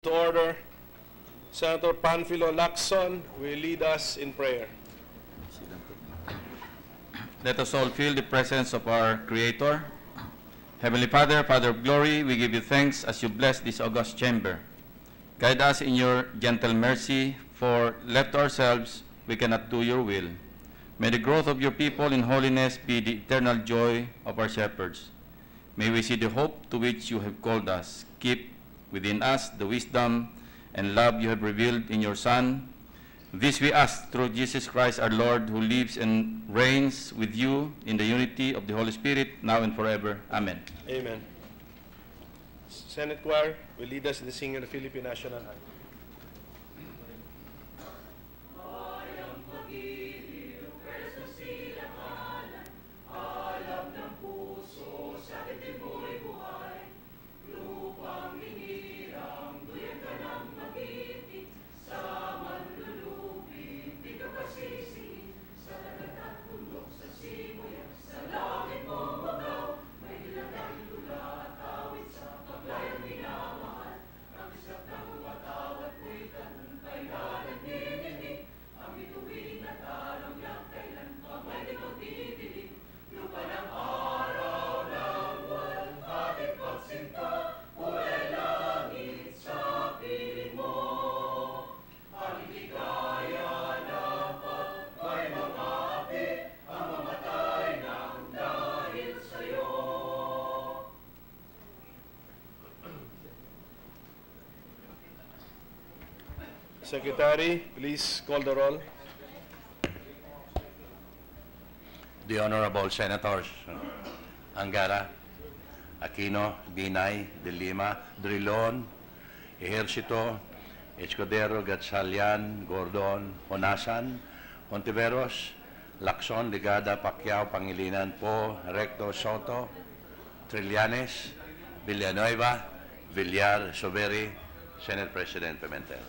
To order. Senator Panfilo Lacson will lead us in prayer. Let us all feel the presence of our Creator. Heavenly Father, Father of glory, we give you thanks as you bless this august chamber. Guide us in your gentle mercy, for left to ourselves, we cannot do your will. May the growth of your people in holiness be the eternal joy of our shepherds. May we see the hope to which you have called us. Keep within us the wisdom and love you have revealed in your Son. This we ask through Jesus Christ our Lord, who lives and reigns with you in the unity of the Holy Spirit, now and forever. Amen. Amen. Senate Choir will lead us in the singing of the Philippine National Anthem. Secretary, please call the roll. The Honorable Senators Angara, Aquino, Binay, De Lima, Drilon, Ejercito, Escudero, Gatchalian, Gordon, Honasan, Ontiveros, Lacson, Ligada, Pacquiao, Pangilinan, Po, Recto, Soto, Trillanes, Villanueva, Villar, Soberi, Senate President Pimentel.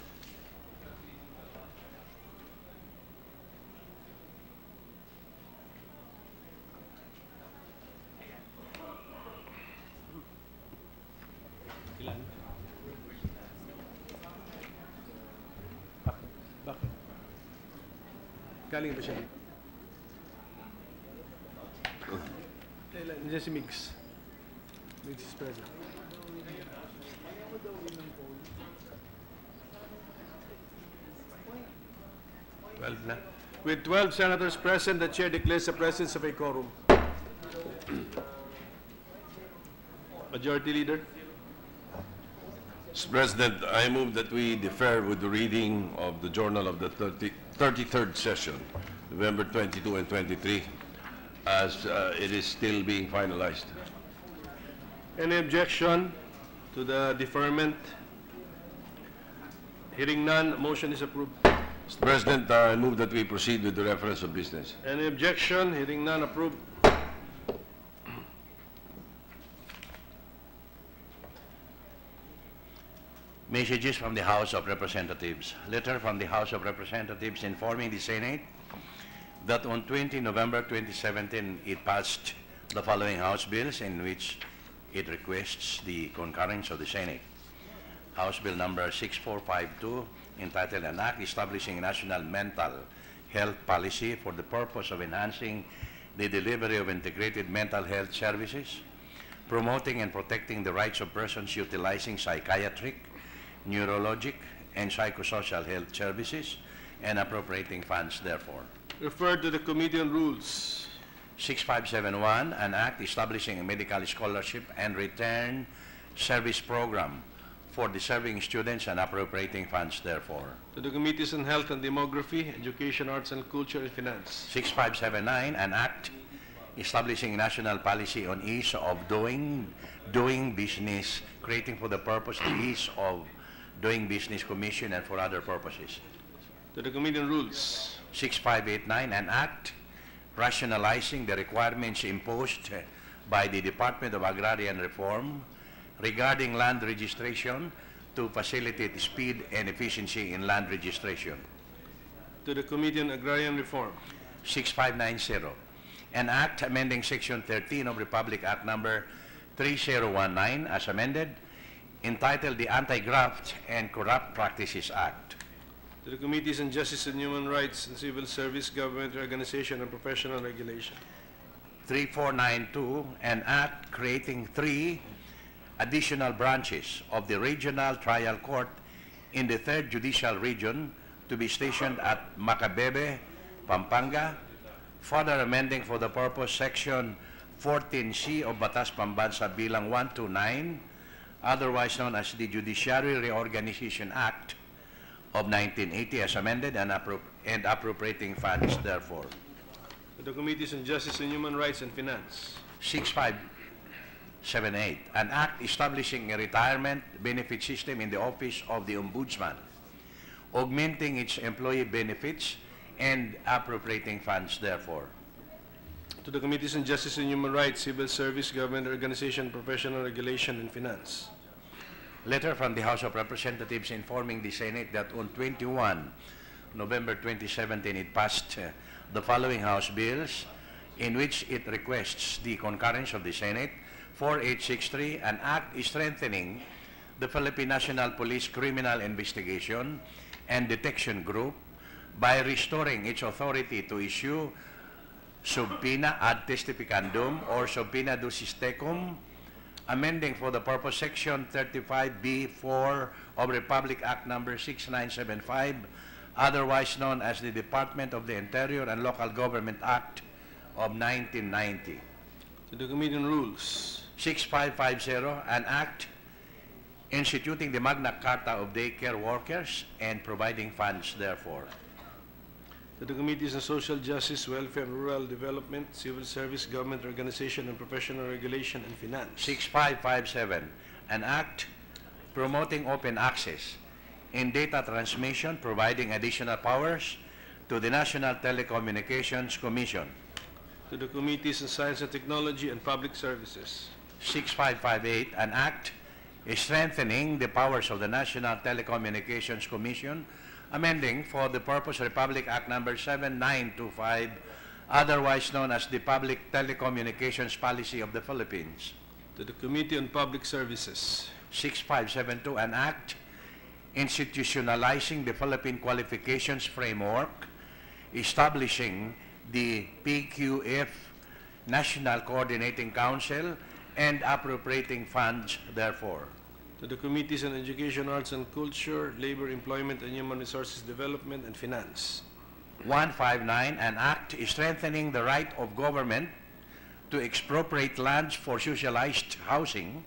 Galing ba siya? Nandiyan si Migs. Migs is present. With 12 senators present, the chair declares the presence of a quorum. Majority Leader. Mr. President, I move that we defer with the reading of the journal of the 33rd session, November 22 and 23, as it is still being finalized. Any objection to the deferment? Hearing none, motion is approved. Mr. President, I move that we proceed with the reference of business. Any objection? Hearing none, approved. Messages from the House of Representatives. Letter from the House of Representatives informing the Senate that on 20 November 2017, it passed the following House bills in which it requests the concurrence of the Senate. House Bill number 6452, entitled An Act Establishing a National Mental Health Policy for the purpose of enhancing the delivery of integrated mental health services, promoting and protecting the rights of persons utilizing psychiatric, neurologic, and psychosocial health services, and appropriating funds therefore. Referred to the Committee on Rules. 6571, an act establishing a medical scholarship and return service program for deserving students and appropriating funds therefore. To the Committees on Health and Demography, Education, Arts and Culture, and Finance. 6579, an act establishing national policy on ease of doing business, creating for the purpose the Ease of Doing Business Commission and for other purposes. To the Committee on Rules. 6589, an act rationalizing the requirements imposed by the Department of Agrarian Reform regarding land registration to facilitate speed and efficiency in land registration. To the Committee on Agrarian Reform. 6590, an act amending Section 13 of Republic Act number 3019 as amended, entitled the Anti-Graft and Corrupt Practices Act. To the Committees on Justice and Human Rights and Civil Service, Government Organization, and Professional Regulation. 3492, an act creating 3 additional branches of the Regional Trial Court in the 3rd Judicial Region to be stationed at Macabebe, Pampanga, further amending for the purpose Section 14C of Batas Pambansa Bilang 129, otherwise known as the Judiciary Reorganization Act of 1980 as amended and appropriating funds therefore. To the Committees on Justice and Human Rights and Finance. 6578, an act establishing a retirement benefit system in the Office of the Ombudsman, augmenting its employee benefits and appropriating funds therefore. To the Committees on Justice and Human Rights, Civil Service, Government Organization, Professional Regulation, and Finance. Letter from the House of Representatives informing the Senate that on 21 November 2017 it passed the following House bills in which it requests the concurrence of the Senate. 4863, an act strengthening the Philippine National Police Criminal Investigation and Detection Group by restoring its authority to issue subpoena ad testificandum or subpoena ducis tecum, amending for the purpose Section 35B4 of Republic Act number 6975, otherwise known as the Department of the Interior and Local Government Act of 1990. To the Committee on Rules. 6550, an act instituting the Magna Carta of daycare workers and providing funds therefore. To the Committees on Social Justice, Welfare and Rural Development, Civil Service, Government Organization, and Professional Regulation, and Finance. 6557, an act promoting open access in data transmission, providing additional powers to the National Telecommunications Commission. To the Committees on Science and Technology and Public Services. 6558, an act strengthening the powers of the National Telecommunications Commission, amending for the purpose Republic Act number 7925, otherwise known as the Public Telecommunications Policy of the Philippines. To the Committee on Public Services. 6572, an act institutionalizing the Philippine Qualifications Framework, establishing the PQF National Coordinating Council, and appropriating funds therefore. To the Committees on Education, Arts and Culture, Labor, Employment and Human Resources Development, and Finance. 159, an act strengthening the right of government to expropriate lands for socialized housing,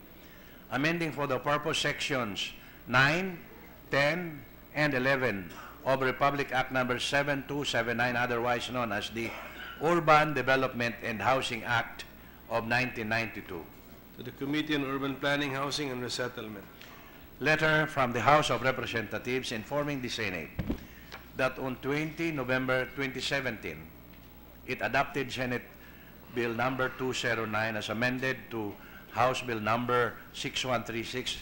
amending for the purpose Sections 9, 10, and 11 of Republic Act number 7279, otherwise known as the Urban Development and Housing Act of 1992. To the Committee on Urban Planning, Housing, and Resettlement. Letter from the House of Representatives informing the Senate that on 20 November 2017, it adopted Senate Bill number 209 as amended to House Bill number 6136,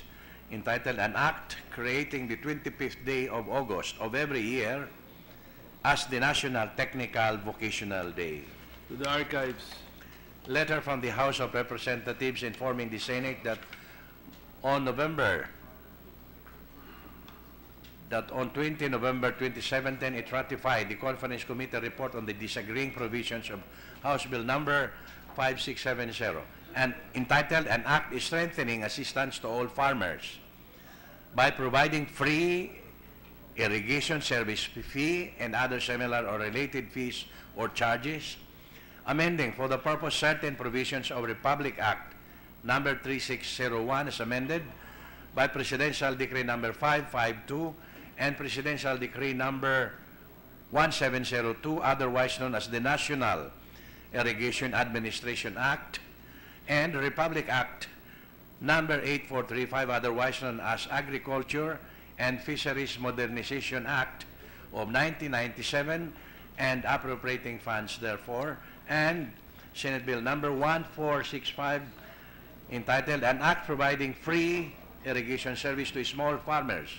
entitled An Act Creating the 25th Day of August of every year as the National Technical Vocational Day. To the Archives. Letter from the House of Representatives informing the Senate that on 20 November 2017, it ratified the Conference Committee report on the disagreeing provisions of House Bill number 5670, and entitled An Act Strengthening Assistance to All Farmers by providing free irrigation service fee and other similar or related fees or charges, amending for the purpose certain provisions of Republic Act number 3601 as amended by Presidential Decree number 552 and Presidential Decree number 1702, otherwise known as the National Irrigation Administration Act, and Republic Act number 8435, otherwise known as Agriculture and Fisheries Modernization Act of 1997, and appropriating funds therefore, and Senate Bill number 1465, entitled An Act Providing Free Irrigation Service to Small Farmers,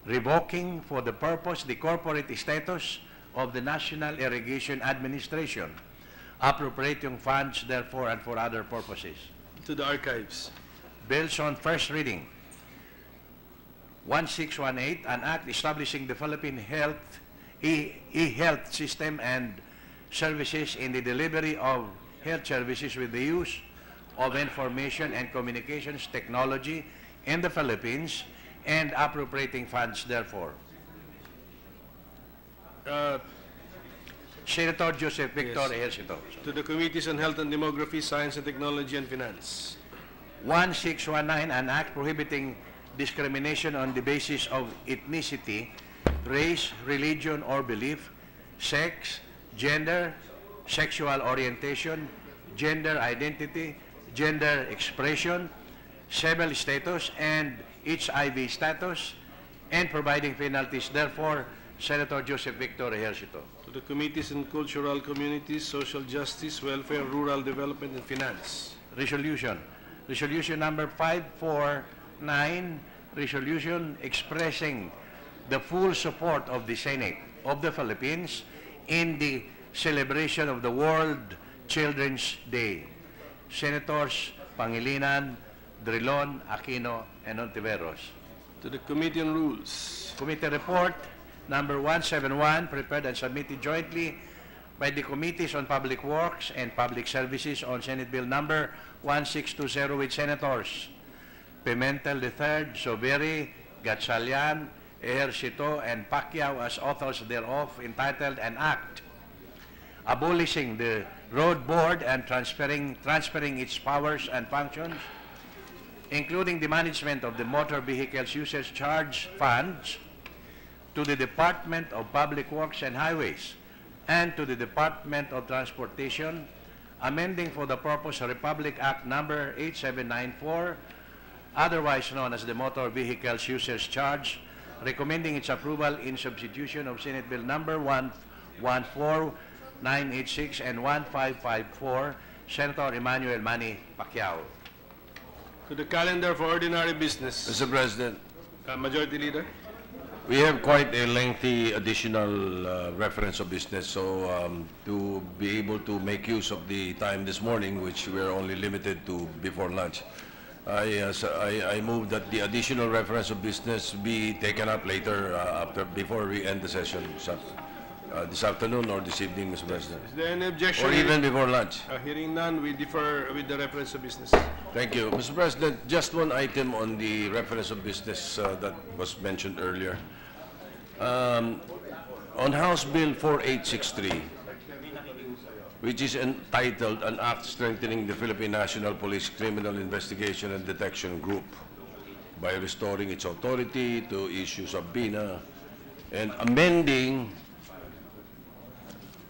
revoking for the purpose the corporate status of the National Irrigation Bills on first reading. 1618, an act establishing the Philippine e-health system and services in the delivery of health services with the use of information and communications technology in the Philippines and appropriating funds therefore. Senator Joseph Victor Ejercito. To the Committees on Health and Demography, Science and Technology, and Finance. 1619, an act prohibiting discrimination on the basis of ethnicity, race, religion or belief, sex, gender, sexual orientation, gender identity, gender expression, civil status, and HIV status, and providing penalties. Therefore, Senator Joseph Victor Ejercito. To the Committees on Cultural Communities, Social Justice, Welfare, Rural Development, and Finance. Resolution. Resolution number 549, resolution expressing the full support of the Senate of the Philippines in the celebration of the World Children's Day. Senators Pangilinan, Drilon, Aquino, and Ontiveros. To the Committee on Rules. Committee report number 171, prepared and submitted jointly by the Committees on Public Works and Public Services on Senate Bill number 1620 with Senators Pimentel III, Soberi, Gatchalian, Ejercito, and Pacquiao as authors thereof, entitled An Act Abolishing the Road Board and transferring its powers and functions, including the management of the Motor Vehicles Usage Charge Funds, to the Department of Public Works and Highways and to the Department of Transportation, amending for the purpose of Republic Act number 8794, otherwise known as the Motor Vehicles Usage Charge, recommending its approval in substitution of Senate Bill number 114986 and 1554, Senator Emmanuel Manny Pacquiao. To the calendar for ordinary business. Mr. President, Majority Leader. we have quite a lengthy additional reference of business, so to be able to make use of the time this morning, which we are only limited to before lunch, I move that the additional reference of business be taken up later before we end the session this afternoon or this evening, Mr. President. Is there any objection? Or even before lunch. Hearing none, we defer with the reference of business. Thank you. Mr. President, just one item on the reference of business that was mentioned earlier. On House Bill 4863, which is entitled An Act Strengthening the Philippine National Police Criminal Investigation and Detection Group by restoring its authority to issue subpoena and amending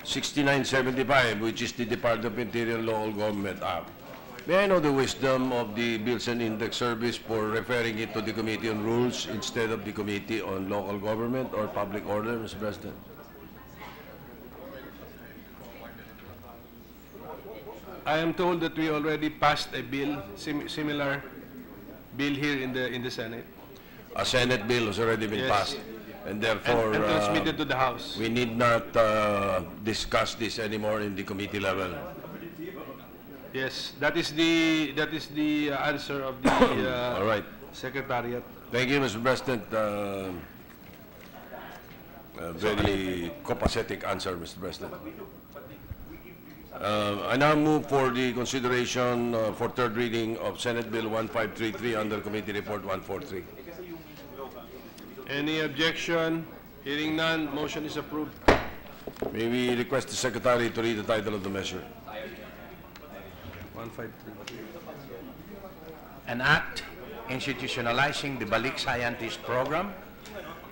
6975, which is the Department of Interior Local Government Act. May I know the wisdom of the Bills and Index Service for referring it to the Committee on Rules instead of the Committee on Local Government or Public Order, Mr. President? I am told that we already passed a bill, similar bill here in the Senate. A Senate bill has already been Yes. passed, and therefore And transmitted to the House. we need not discuss this anymore in the committee level. Yes, that is the answer of the All right. Secretariat. Thank you, Mr. President. A very copacetic answer, Mr. President. I now move for the consideration for third reading of Senate Bill 1533 under Committee Report 143. Any objection? Hearing none, motion is approved. May we request the Secretary to read the title of the measure? 153. An act institutionalizing the Balik Scientist Program,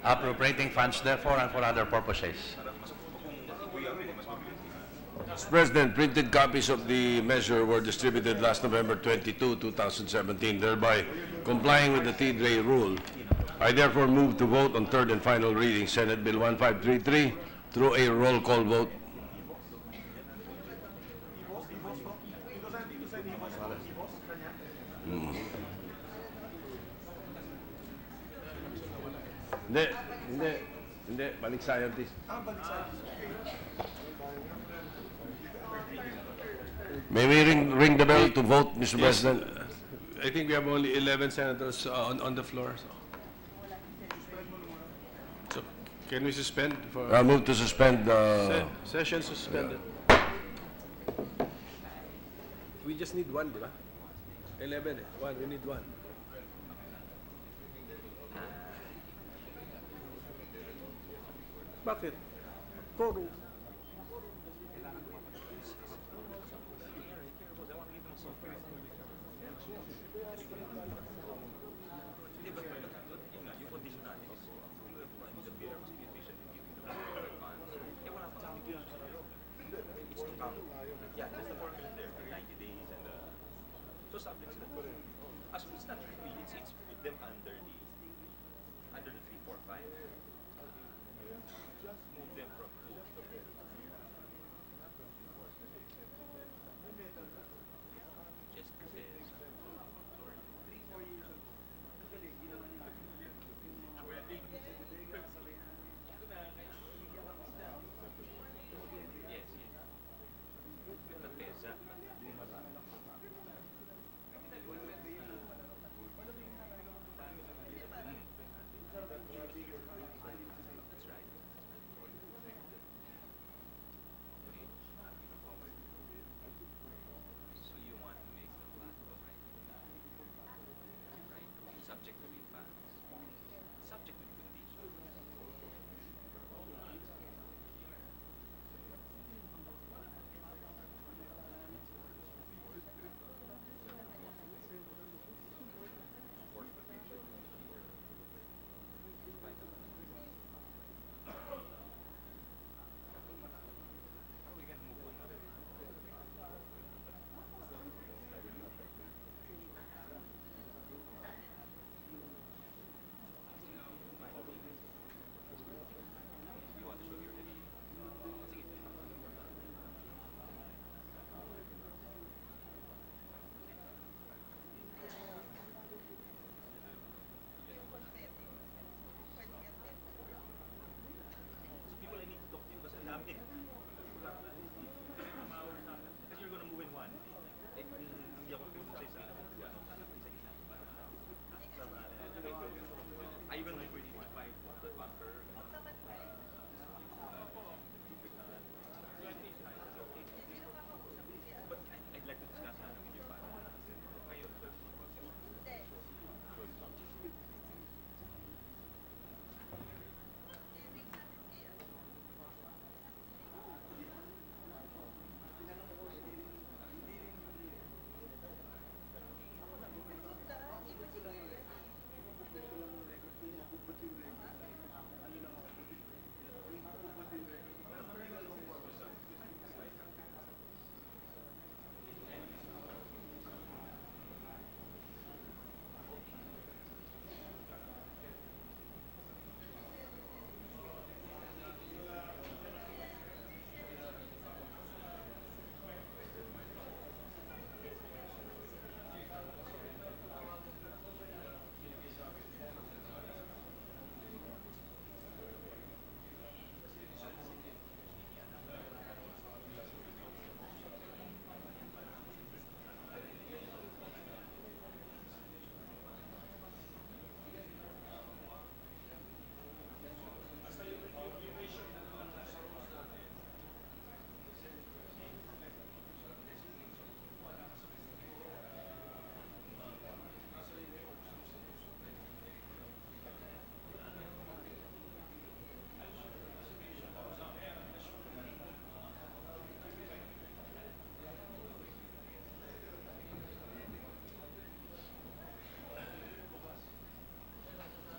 appropriating funds therefore and for other purposes. Mr. President, printed copies of the measure were distributed last November 22, 2017, thereby complying with the TDRE rule. I therefore move to vote on third and final reading Senate Bill 1533 through a roll call vote. Hindi, balik scientist. May we ring the bell to vote, Mr. President? I think we have only 11 senators on the floor. So can we suspend for I move to suspend session suspended? We just need one, di ba? 11 eh. One, we need one. Bakit? Quorum.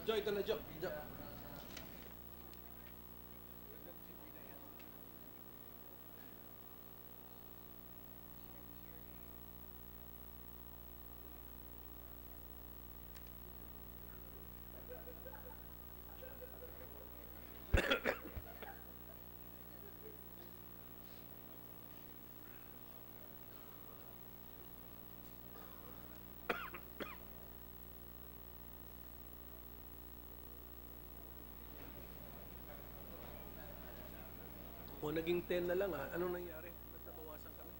Jo, ito na Jo. Jo. O naging 10 na lang ha. Anong nangyari? Ba't nabawasan kami?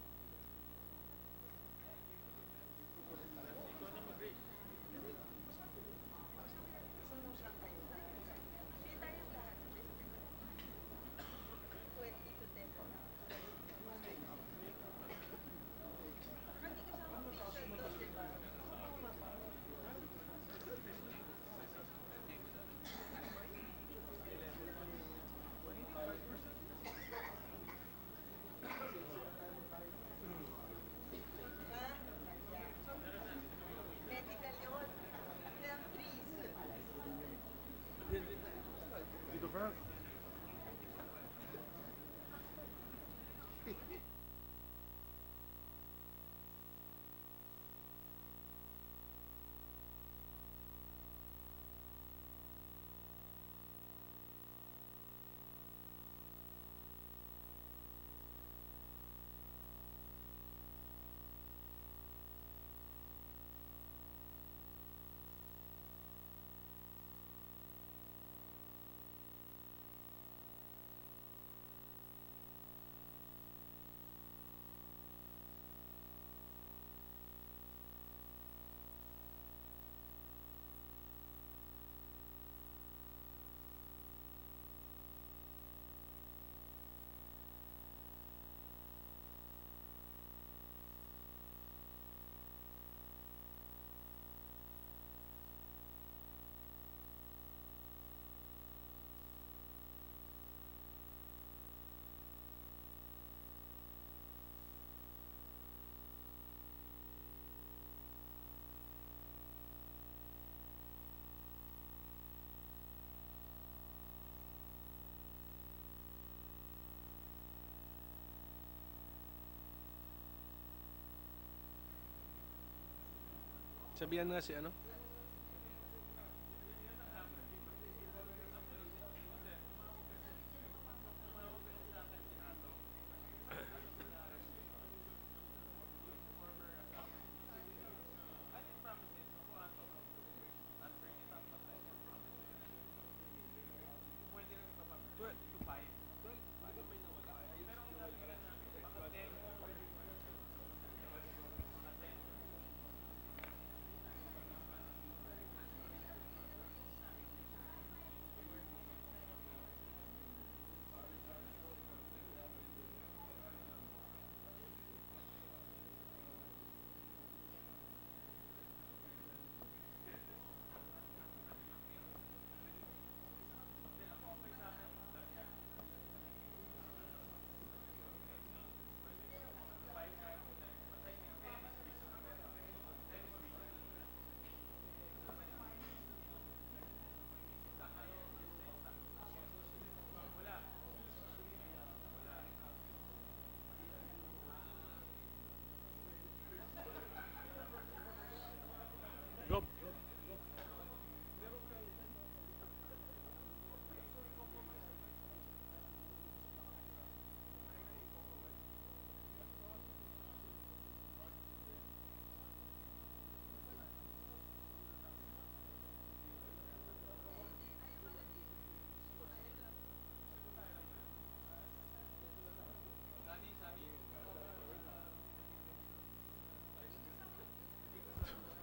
Sabihan nga si ano?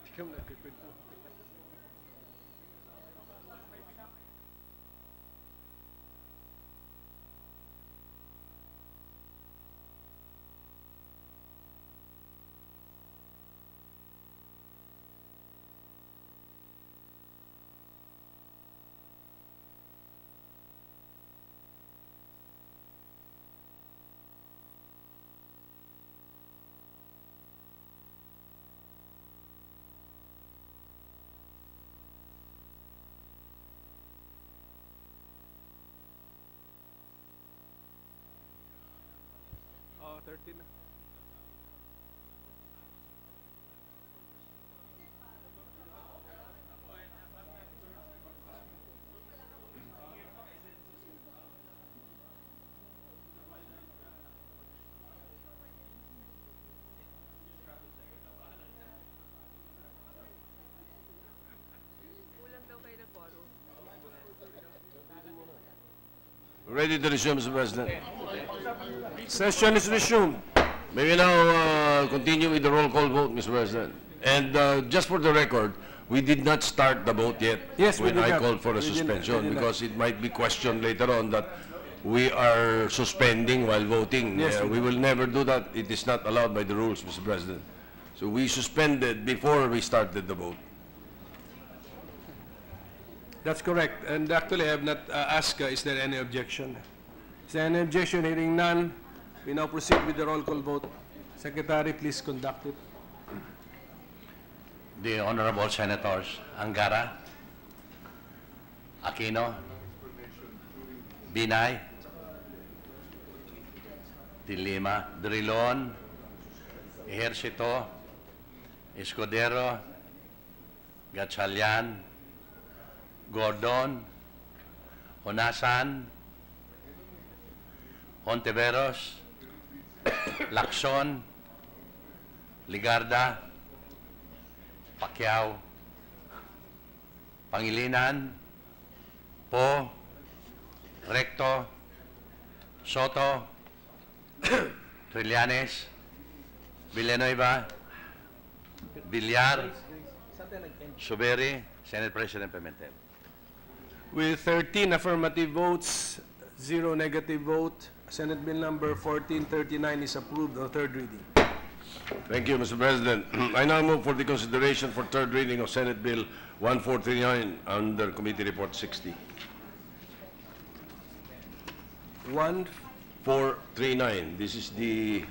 Ikaw na kikwento. Oh, 13 na. Ready to resume, Mr. President. Session is resumed. May we now continue with the roll call vote, Mr. President. And just for the record, we did not start the vote yet. Yes, we when did I not. called for a We did not. suspension, We did not. because it might be questioned later on that we are suspending while voting. Yes, we we will never do that. It is not allowed by the rules, Mr. President. So we suspended before we started the vote. That's correct. And actually, I have not asked, is there any objection? Is there any objection? Hearing none, we now proceed with the roll call vote. Secretary, please conduct it. The Honorable Senators Angara, Aquino, Binay, Dilima, Drilon, Ejercito, Escudero, Gatchalian, Gordon, Honasan, Hontiveros, Lacson, Ligarda, Pacquiao, Pangilinan, Po, Recto, Soto, Trillanes, Villanueva, Villar, Suberi, Senate President Pimentel. With 13 affirmative votes, 0 negative vote, Senate Bill number 1439 is approved on third reading. Thank you, Mr. President. I now move for the consideration for third reading of Senate Bill 1439 under Committee Report 60. 439. This is the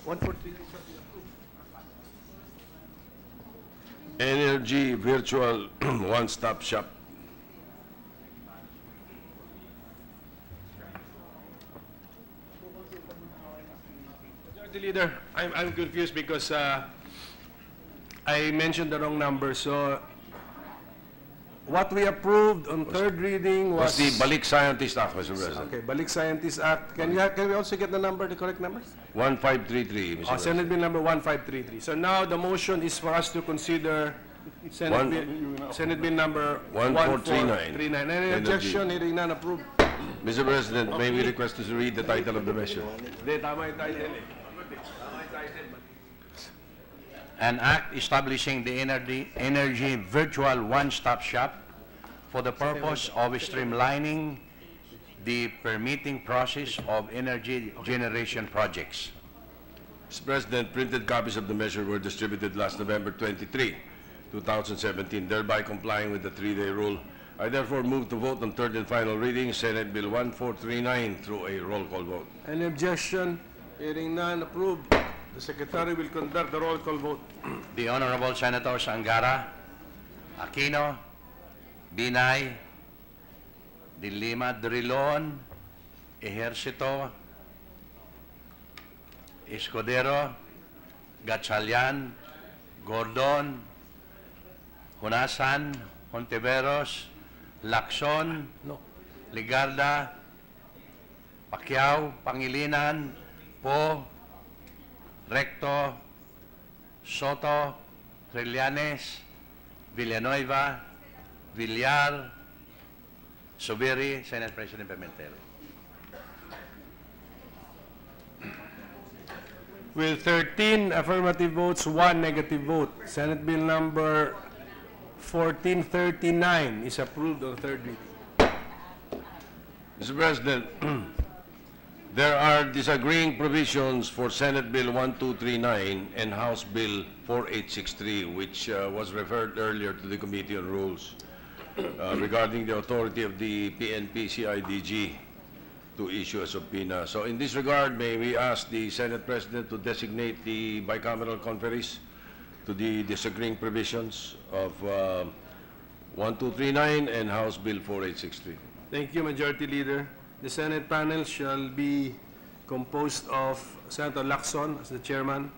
143. Energy Virtual One-Stop Shop. Majority Leader, I'm confused because I mentioned the wrong number. So what we approved on third reading Was was the Balik Scientist Act, Mr. President. okay. Balik Scientist Act. Can we also get the number, the correct numbers? 1533, Mr. President. Senate Bill number 1533. So now the motion is for us to consider Senate Bill number 1439. Any objection? Hearing none, approved. Mr. President, may we request to read the title of the measure? Hindi, tama yung title eh. An act establishing the energy virtual one-stop shop for the purpose of streamlining the permitting process of energy generation projects. Mr. President, printed copies of the measure were distributed last November 23, 2017, thereby complying with the 3-day rule. I therefore move to vote on third and final reading, Senate Bill 1439, through a roll call vote. Any objection? Hearing none, approved. The Secretary will conduct the roll call vote. The Honorable Senators Angara, Aquino, Binay, Dilima, Drilon, Ejercito, Escudero, Gatchalian, Gordon, Honasan, Hontiveros, Lacson, Ligarda, Pacquiao, Pangilinan, Po, Recto, Soto, Trillanes, Villanueva, Villar, Suberi, Senate President Pimentel. With 13 affirmative votes, 1 negative vote, Senate Bill number 1439 is approved on third reading. Mr. President, there are disagreeing provisions for Senate Bill 1239 and House Bill 4863, which was referred earlier to the Committee on Rules regarding the authority of the PNP-CIDG to issue a subpoena. So in this regard, may we ask the Senate President to designate the bicameral conferees to the disagreeing provisions of 1239 and House Bill 4863. Thank you, Majority Leader. The Senate panel shall be composed of Senator Lacson as the chairman,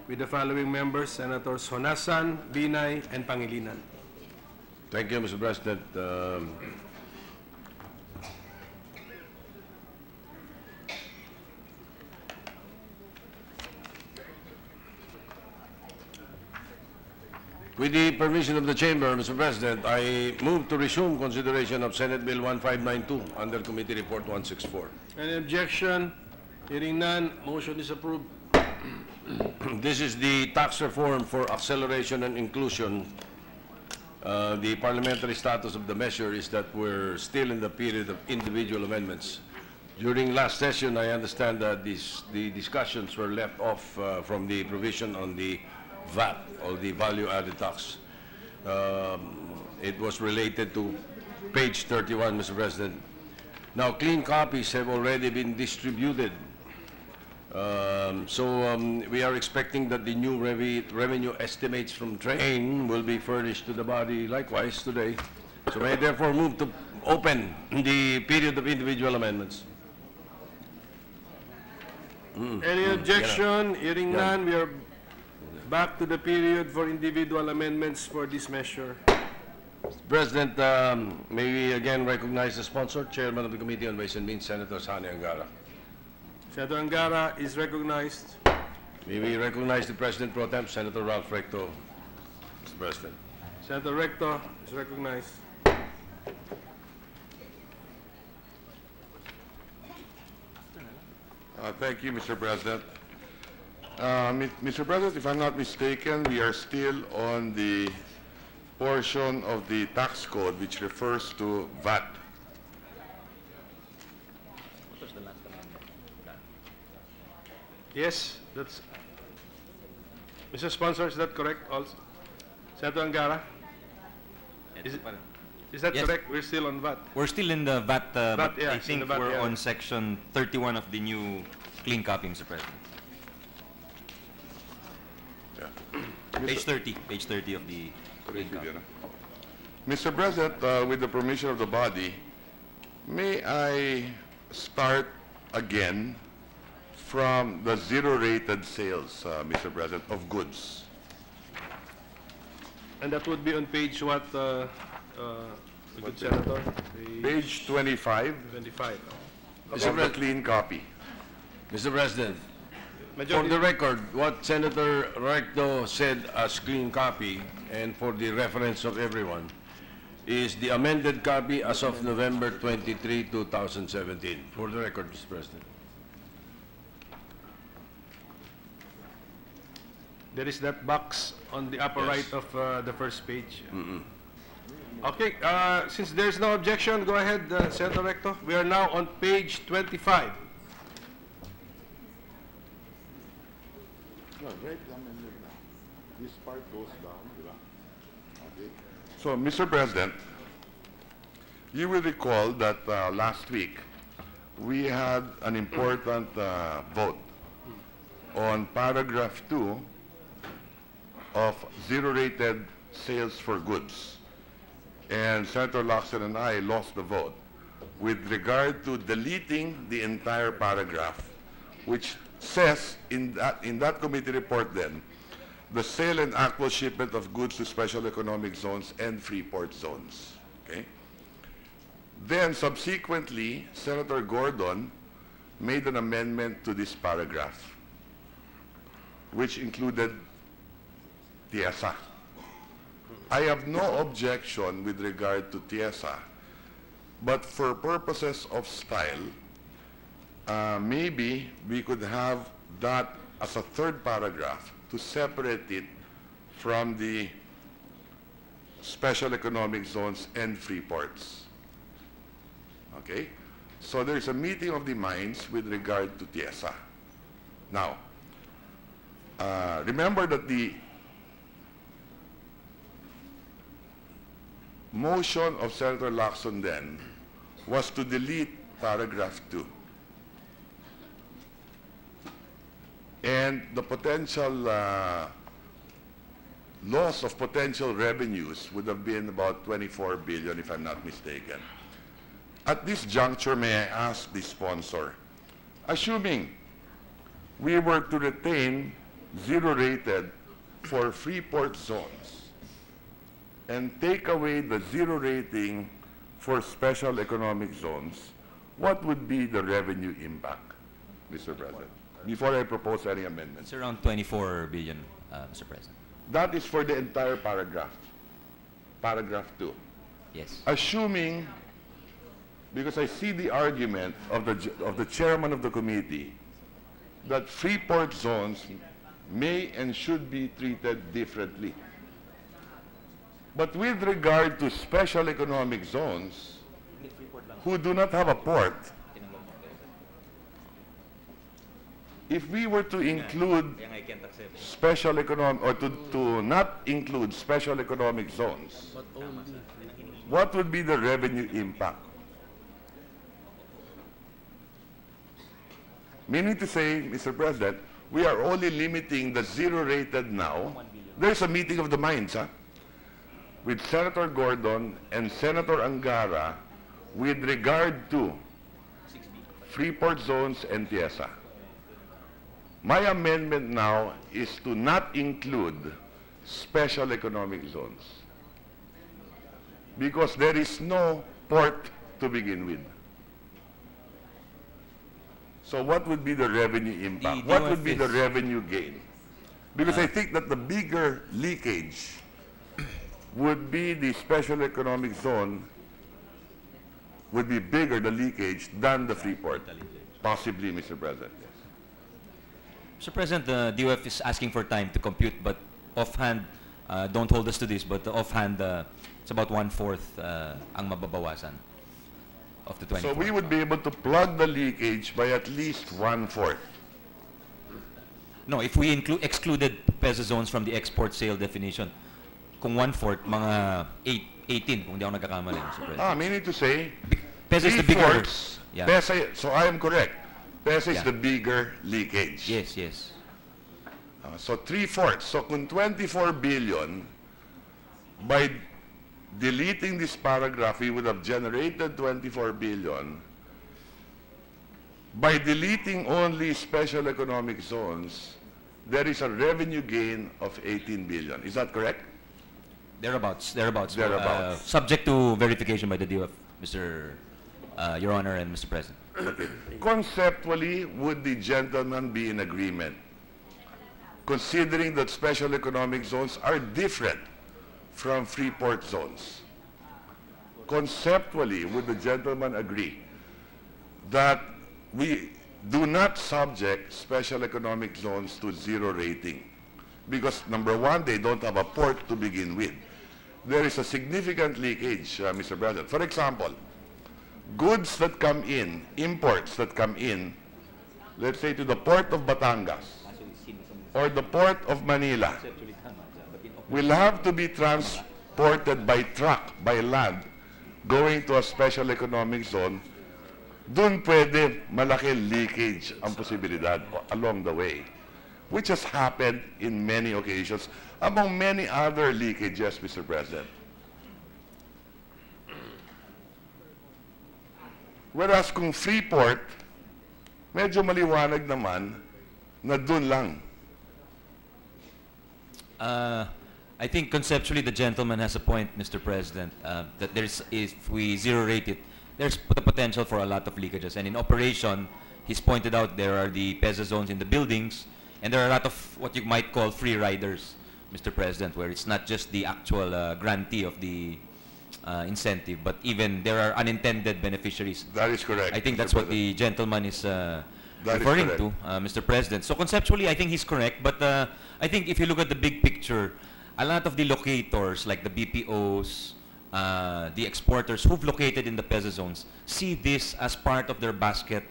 with the following members: Senators Honasan, Binay, and Pangilinan. Thank you, Mr. President. With the permission of the Chamber, Mr. President, I move to resume consideration of Senate Bill 1592 under Committee Report 164. Any objection? Hearing none, motion is approved. This is the tax reform for acceleration and inclusion. The parliamentary status of the measure is that we're still in the period of individual amendments. During last session, I understand that the discussions were left off from the provision on the VAT, or the value-added tax. It was related to page 31, Mr. President. Now, clean copies have already been distributed. We are expecting that the new revenue estimates from train will be furnished to the body likewise today. So may I therefore move to open the period of individual amendments. Any objection? Hearing Yeah. none, we are back to the period for individual amendments for this measure. President, may we again recognize the sponsor, Chairman of the Committee on Ways and Means, Senator Sani Angara. Senator Angara is recognized. May we recognize the President Pro Tem, Senator Ralph Recto, Mr. President. Senator Recto is recognized. Thank you, Mr. President. Mr. President, if I'm not mistaken, we are still on the portion of the tax code which refers to VAT. Yes, that's... Mr. Sponsor, is that correct also? Senator Angara? Is that Yes. correct? We're still on VAT. We're still in the VAT, but yeah, I it's in think the VAT, we're yeah. on section 31 of the new clean copy, Mr. President. Page 30 of the clean copy. Mr. President, with the permission of the body, may I start again from the zero-rated sales, Mr. President, of goods? And that would be on page what, the good Senator? Page 25 25. of the clean copy. Mr. President, for Majority, the record, what Senator Recto said as clean copy, and for the reference of everyone, is the amended copy as of November 23, 2017. For the record, Mr. President. there is that box on the upper right of the first page. Okay, since there's no objection, go ahead, Senator Recto. We are now on page 25. This part goes down, okay. So, Mr. President, you will recall that last week we had an important vote on paragraph 2 of zero-rated sales for goods. And Senator Lacson and I lost the vote with regard to deleting the entire paragraph, which says in that committee report then, the sale and actual shipment of goods to special economic zones and free port zones. Okay? Then subsequently, Senator Gordon made an amendment to this paragraph, which included TIESA. I have no objection with regard to TIESA, but for purposes of style, maybe we could have that as a third paragraph to separate it from the special economic zones and free ports. Okay? So there's a meeting of the minds with regard to TIESA. Now, remember that the motion of Senator Lacson then was to delete paragraph 2. And the potential loss of potential revenues would have been about 24 billion, if I'm not mistaken. At this juncture, may I ask the sponsor, assuming we were to retain zero-rated for free port zones and take away the zero rating for special economic zones, what would be the revenue impact, Mr. President? Before I propose any amendments. It's around 24 billion, Mr. President. That is for the entire paragraph, paragraph 2. Yes. Assuming, because I see the argument of the chairman of the committee, that free port zones may and should be treated differently. But with regard to special economic zones, who do not have a port, if we were to include special economic, or to not include special economic zones, what would be the revenue impact? Meaning to say, Mr. President, we are only limiting the zero-rated now. There's a meeting of the minds, with Senator Gordon and Senator Angara with regard to Freeport zones and TIESA. My amendment now is to not include special economic zones because there is no port to begin with. So what would be the revenue impact? What would be the revenue gain? Because I think that the bigger leakage would be the special economic zone would be bigger, the leakage, than the Freeport. Possibly, Mr. President. Mr. President, the DOF is asking for time to compute, but offhand, don't hold us to this, but offhand, it's about 1/4 ang mababawasan of the 24. So we would be able to plug the leakage by at least 1/4. No, if we excluded PESA zones from the export sale definition, kung 1/4, mga 18, kung di ako nagkakamali, Mr. President. Meaning to say, PESA is the bigger. 3/4, Yeah. PESA, so I am correct. PESA is Yeah. the bigger leakage. Yes, yes. So 3/4. So kung 24 billion, by deleting this paragraph, we would have generated 24 billion. By deleting only special economic zones, there is a revenue gain of 18 billion. Is that correct? Thereabouts. Thereabouts. Subject to verification by the DOF, Your Honor and Mr. President. Okay. Conceptually, would the gentleman be in agreement, considering that special economic zones are different from Freeport zones? Conceptually, would the gentleman agree that we do not subject special economic zones to 0 rating? Because number one, they don't have a port to begin with. There is a significant leakage, Mr. President. For example, goods that come in, imports that come in, let's say to the port of Batangas or the port of Manila, will have to be transported by truck, by land, going to a special economic zone. Doon pwede malaki leakage ang posibilidad along the way, which has happened in many occasions, among many other leakages, Mr. President. Whereas kung Freeport, medyo maliwanag naman na dun lang. I think conceptually the gentleman has a point, Mr. President, that if we 0 rate it, there's the potential for a lot of leakages. And in operation, he's pointed out there are the PESA zones in the buildings, and there are a lot of what you might call free riders, Mr. President, where it's not just the actual grantee of the incentive, but even there are unintended beneficiaries. That is correct. I think that's what the gentleman is That is referring correct. to, Mr. President. So conceptually, I think he's correct, but I think if you look at the big picture, a lot of the locators, like the BPOs, the exporters who've located in the PESA zones, see this as part of their basket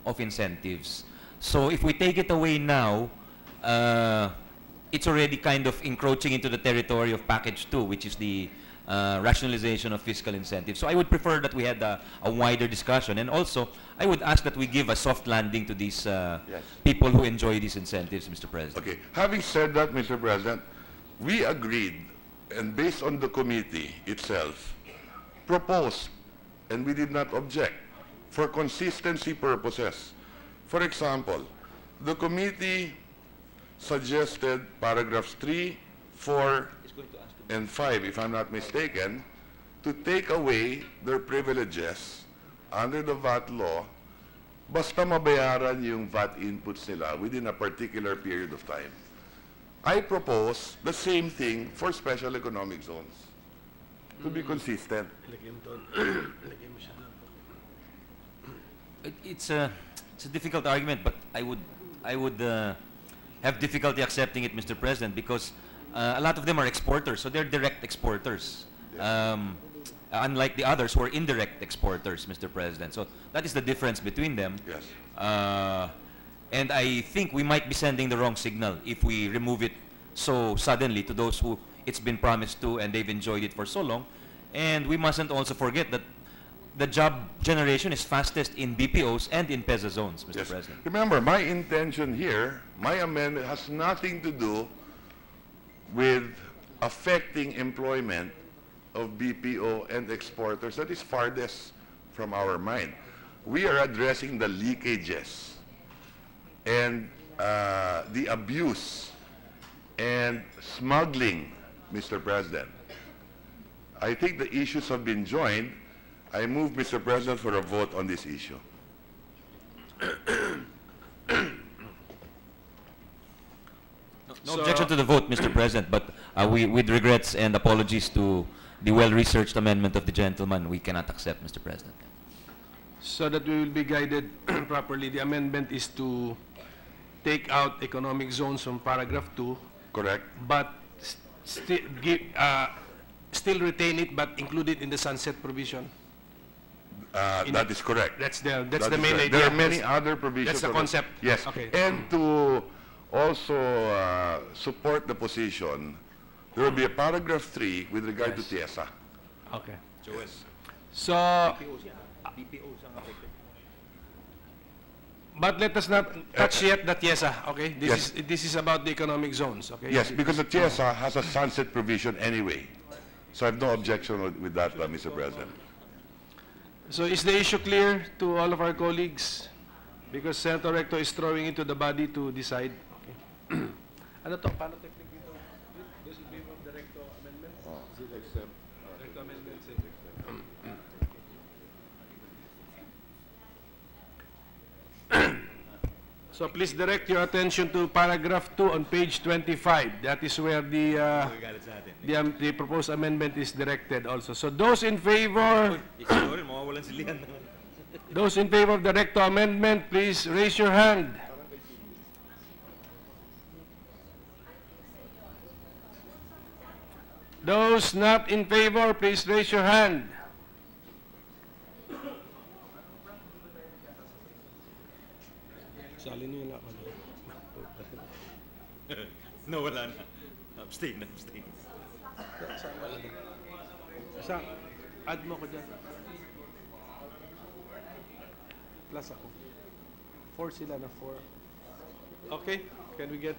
of incentives. So if we take it away now, it's already kind of encroaching into the territory of Package 2, which is the rationalization of fiscal incentives. So I would prefer that we had a wider discussion. And also, I would ask that we give a soft landing to these people who enjoy these incentives, Mr. President. Okay. Having said that, Mr. President, we agreed, and based on the committee itself, proposed, and we did not object, for consistency purposes. For example, the committee suggested paragraphs 3, 4, and 5, if I'm not mistaken, to take away their privileges under the VAT law, basta mabayaran yung VAT inputs nila within a particular period of time. I propose the same thing for special economic zones, to be consistent. It's a difficult argument, but I would have difficulty accepting it, Mr. President, because a lot of them are exporters, so they're direct exporters. Unlike the others who are indirect exporters, Mr. President. So that is the difference between them. Yes. And I think we might be sending the wrong signal if we remove it so suddenly to those who it's been promised to and they've enjoyed it for so long. And we mustn't also forget that the job generation is fastest in BPOs and in PESA zones, Mr. Yes. President. Remember, my intention here, my amendment has nothing to do with affecting employment of BPO and exporters. That is farthest from our mind. We are addressing the leakages and the abuse and smuggling, Mr. President. I think the issues have been joined. I move, Mr. President, for a vote on this issue. No objection to the vote, Mr. President, but with regrets and apologies to the well-researched amendment of the gentleman, we cannot accept, Mr. President. So that we will be guided properly, the amendment is to take out economic zones from paragraph 2, Correct? but still retain it, but include it in the sunset provision. That is correct. That's That the is main correct. idea. There are many other provisions. That's the of it. concept. Yes. Okay. And to also support the position, there will be a paragraph 3 with regard Yes. to TIESA. Okay. So, but let us not touch yet the TIESA, okay? This is about the economic zones, okay? Yes, because the TIESA has a sunset provision anyway. So I have no objection with that, Mr. President. So is the issue clear to all of our colleagues? Because Senator Recto is throwing it to the body to decide. Okay. Ano to? Paano technique dito? This will be of the Recto amendment? Recto amendment, say. So please direct your attention to paragraph 2 on page 25. That is where the proposed amendment is directed also. So those in favor, those in favor of the recto amendment, please raise your hand. Those not in favor, please raise your hand. No, wala na. Abstain. Add mo ko dyan. Plus ako. 4 sila na 4. Okay, can we get...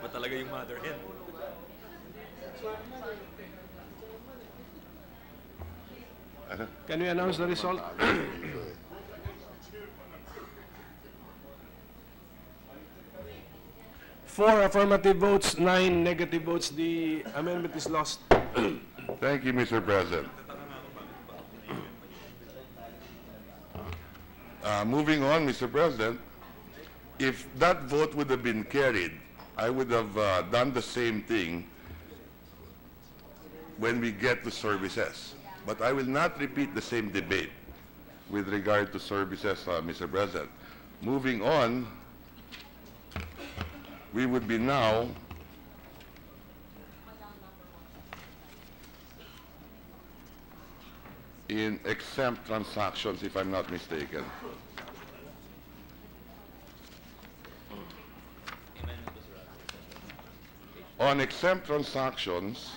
Ba talaga yung mother hen? Can we announce the result? 4 affirmative votes, 9 negative votes. The amendment is lost. Thank you, Mr. President. Moving on, Mr. President, if that vote would have been carried, I would have done the same thing when we get to services. But I will not repeat the same debate with regard to services, Mr. President. Moving on, we would be now in exempt transactions, if I'm not mistaken. On exempt transactions,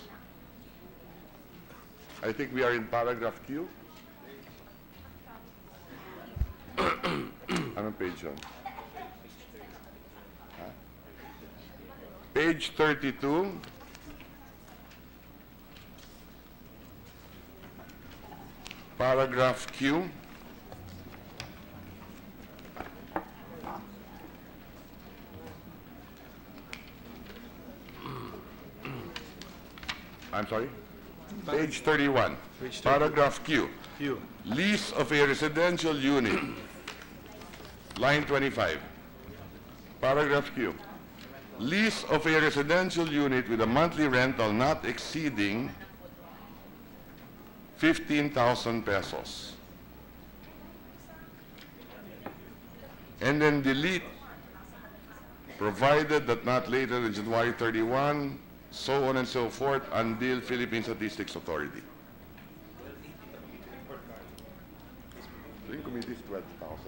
I think we are in paragraph Q. Anong page yun? Page 32. Paragraph Q. I'm sorry? Page 31. Paragraph Q. Q. Lease of a residential unit. Line 25. Paragraph Q. Lease of a residential unit with a monthly rental not exceeding 15,000 pesos. And then delete, provided that not later than January 31, so on and so forth, until Philippine Statistics Authority. So in committee is 12,000.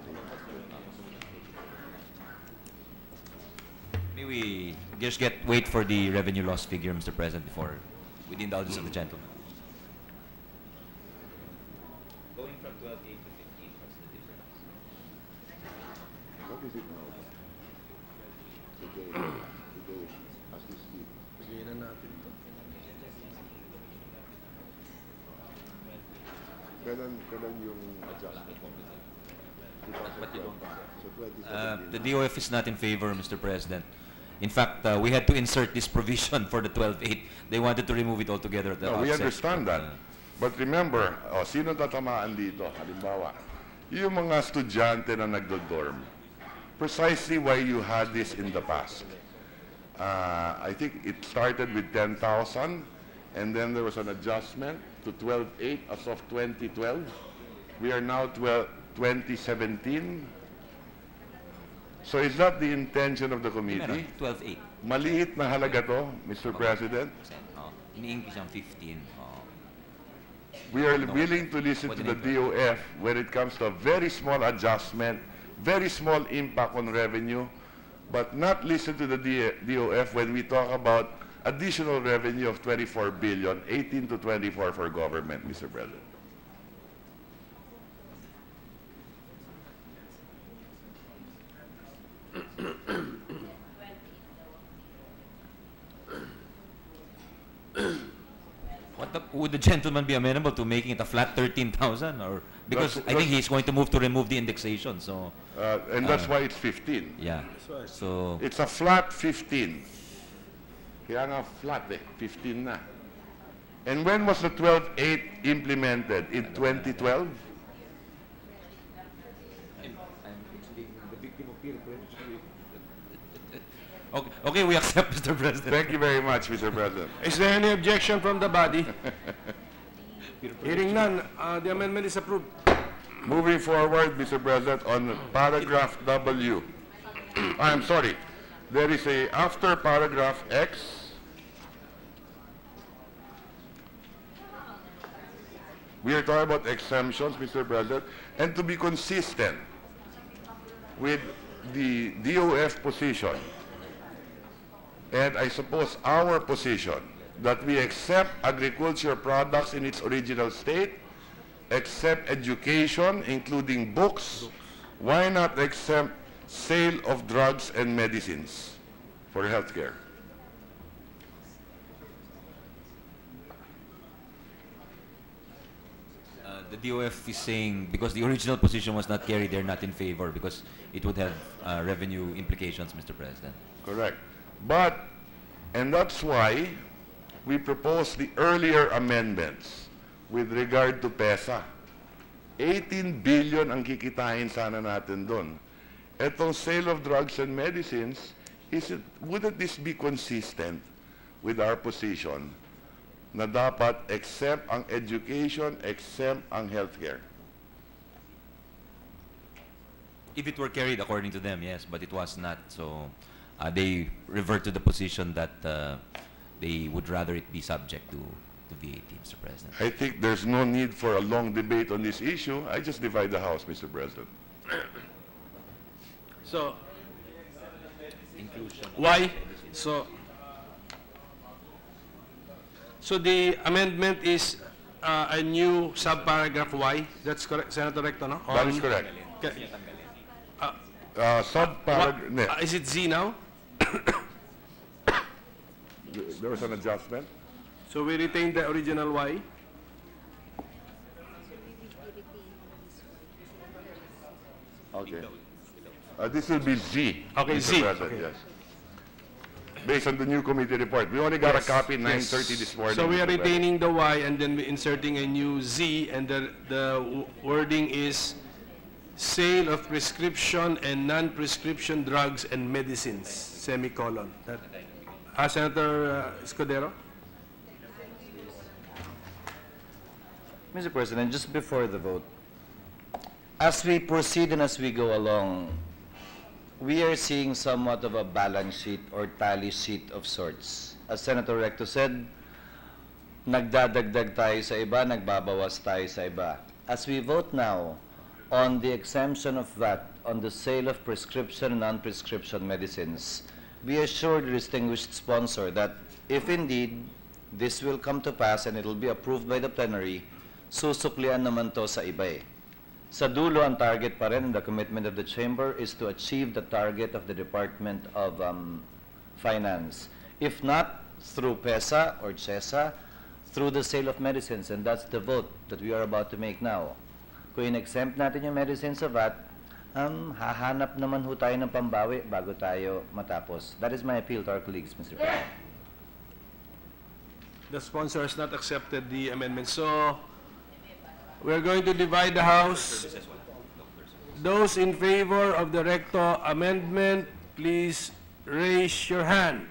May we just wait for the revenue loss figure, Mr. President, before with the indulgence of the gentleman. Going from 12.8 to 15, what's the difference? What is it now? Today, as we speak. Bigyan na natin ito. Kailan yung adjustment mo? 2012. So 2017. The DOF is not in favor, Mr. President. In fact, we had to insert this provision for the 12-8. They wanted to remove it altogether at the No, outset. we understand that. But remember, sino tatamaan dito? Halimbawa, yung mga estudyante na nagdo-dorm. Precisely why you had this in the past. I think it started with 10,000, and then there was an adjustment to 12.8 as of 2012. We are now 2017. So is that the intention of the committee? 12-8. Maliit na halaga to, Mr. President. In-English ang 15. We are willing to listen to the DOF when it comes to a very small adjustment, very small impact on revenue, but not listen to the DOF when we talk about additional revenue of 24 billion, 18 to 24 for government, Mr. President. Would the gentleman be amenable to making it a flat 13,000? Or because I think he's going to move to remove the indexation. So And that's why it's 15. yeah. So It's a flat 15. Kaya nga flat 15 na. And when was the 12.8 implemented? In 2012? okay, we accept, Mr. President. Thank you very much, Mr. President. Is there any objection from the body? Hearing none, the amendment is approved. Moving forward, Mr. President, on paragraph W. I'm sorry. There is a, after paragraph X, we are talking about exemptions, Mr. President, and to be consistent with the DOF position, and I suppose our position, that we accept agriculture products in its original state, accept education, including books. Why not accept sale of drugs and medicines for healthcare? The DOF is saying because the original position was not carried, they're not in favor because it would have revenue implications, Mr. President. Correct. But, and that's why we propose the earlier amendments with regard to PESA. 18 billion ang kikitain sana natin doon. Etong sale of drugs and medicines, wouldn't this be consistent with our position na dapat exempt ang education, exempt ang healthcare? If it were carried according to them, yes, but it was not. So they revert to the position that they would rather it be subject to VAT, Mr. President. I think there's no need for a long debate on this issue. I just divide the House, Mr. President. So, Inclusion. why? So the amendment is a new subparagraph Y. That's correct, Senator Recto, no? That is correct. Okay. Is it Z now? There was an adjustment. So we retain the original Y. Okay. This will be Z. Okay, Mr. Z. President, Okay. yes. Based on the new committee report. We only got a copy 9:30 this morning. So we are Mr. President. retaining the Y and then we're inserting a new Z, and the wording is sale of prescription and non-prescription drugs and medicines, semicolon. Senator Escudero? Mr. President, just before the vote, as we proceed and as we go along, we are seeing somewhat of a balance sheet or tally sheet of sorts. As Senator Recto said, nagdadagdag tayo sa iba, nagbabawas tayo sa iba. As we vote now on the exemption of VAT on the sale of prescription and non-prescription medicines, we assure the distinguished sponsor that if indeed this will come to pass and it will be approved by the plenary, susuklian naman to sa iba eh. Sa dulo, ang target pa rin, the commitment of the Chamber is to achieve the target of the Department of Finance. If not through PESA or CESA, through the sale of medicines, and that's the vote that we are about to make now. Kung in-exempt natin yung medicines sa VAT, hahanap naman ho tayo ng pambawi bago tayo matapos. That is my appeal to our colleagues, Mr. President. The sponsor has not accepted the amendment. So, we're going to divide the House. Those in favor of the recto amendment, please raise your hand.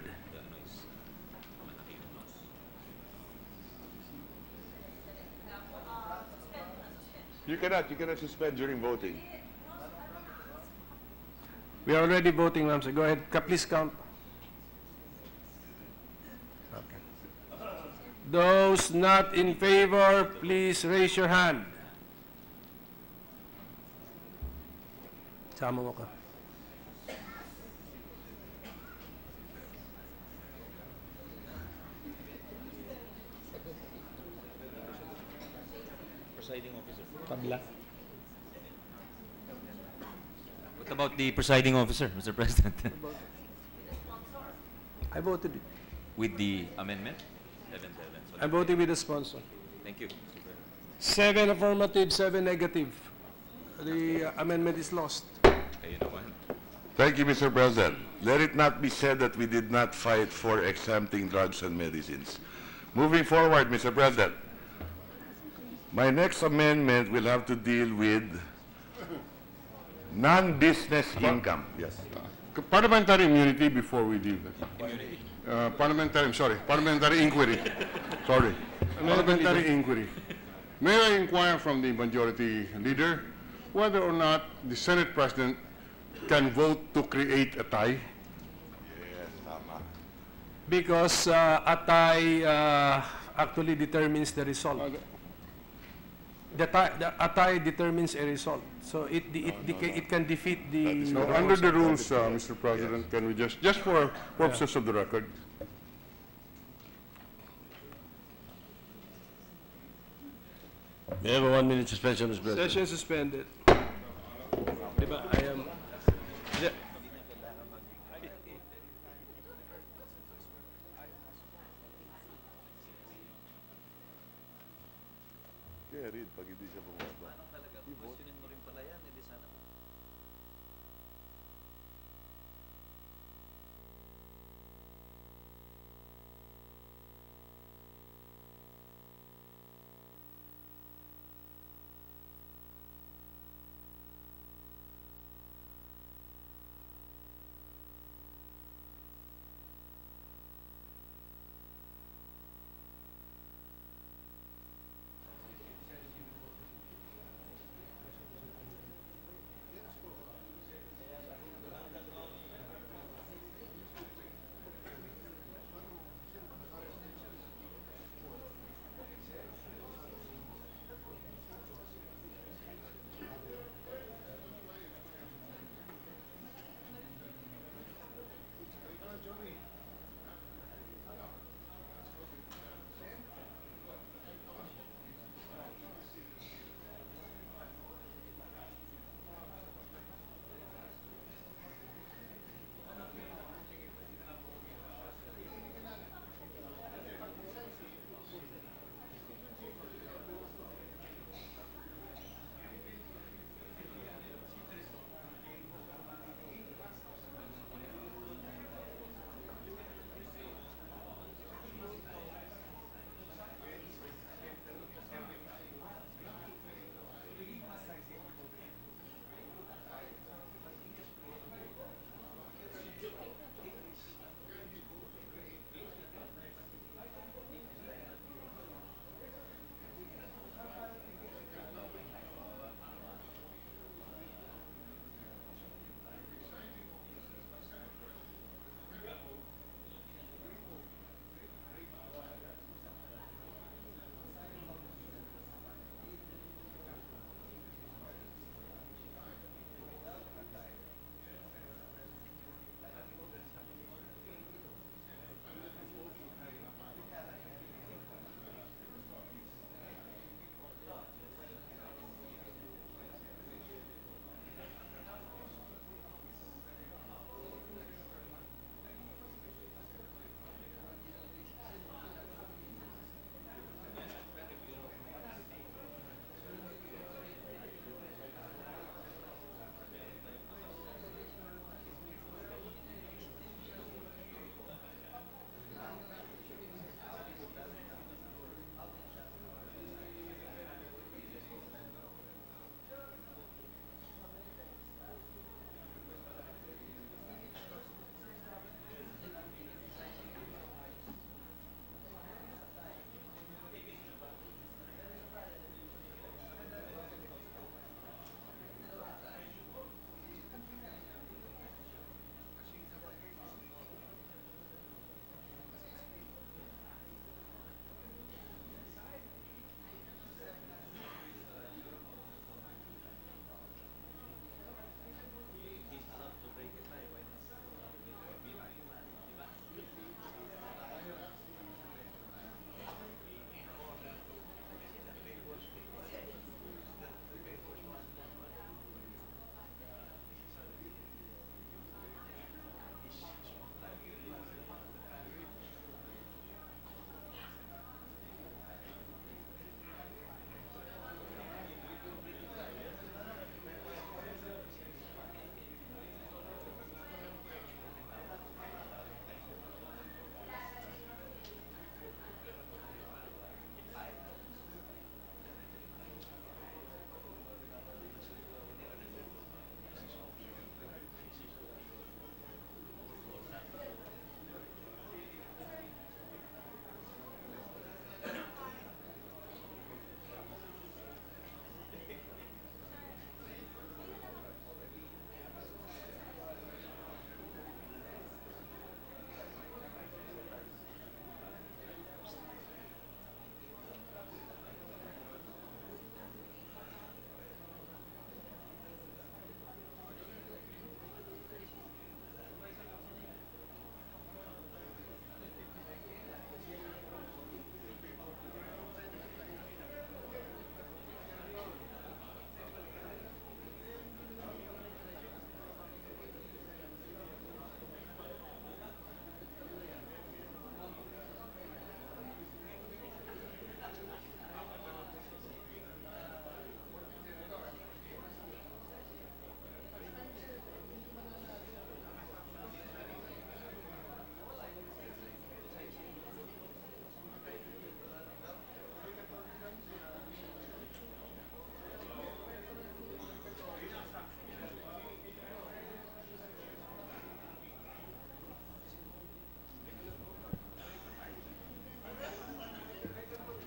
You cannot suspend during voting. We are already voting, ma'am. So go ahead. Please count. Okay. Those not in favor, please raise your hand. Sama mo ka. Presiding officer. What about the presiding officer, Mr. President? I voted. With the amendment? I voted with the sponsor. Thank you, Mr. President. 7 affirmative, 7 negative. The amendment is lost. Kayo naman. Thank you, Mr. President. Let it not be said that we did not fight for exempting drugs and medicines. Moving forward, Mr. President, my next amendment will have to deal with non-business income. Yes. Parliamentary immunity before we leave. Parliamentary inquiry. Sorry. Parliamentary inquiry. May I inquire from the majority leader whether or not the Senate President can vote to create a tie? Because a tie actually determines the result. A tie determines a result. So it can defeat the... So under the rules, Mr. President, can we just for purposes of the record, We have a 1-minute suspension, Mr. President. Session suspended. Diba? I am... Kaya read, pag hindi siya bumaba.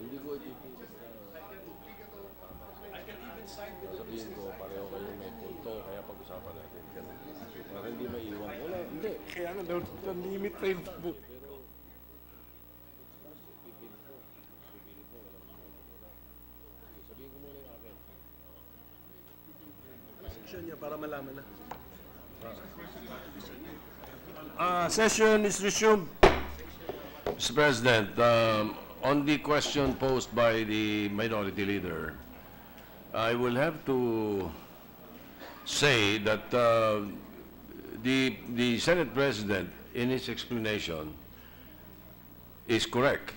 Hindi ko ipipigil sabihin ko, pareho kayo may punto, kaya pag-usapan natin. Ganun. Para hindi maiwan. Wala, hindi. Kaya nga, don't limit time. Niya para malaman na. Session is resumed. Mr. President, on the question posed by the Minority Leader, I will have to say that the Senate President, in his explanation, is correct.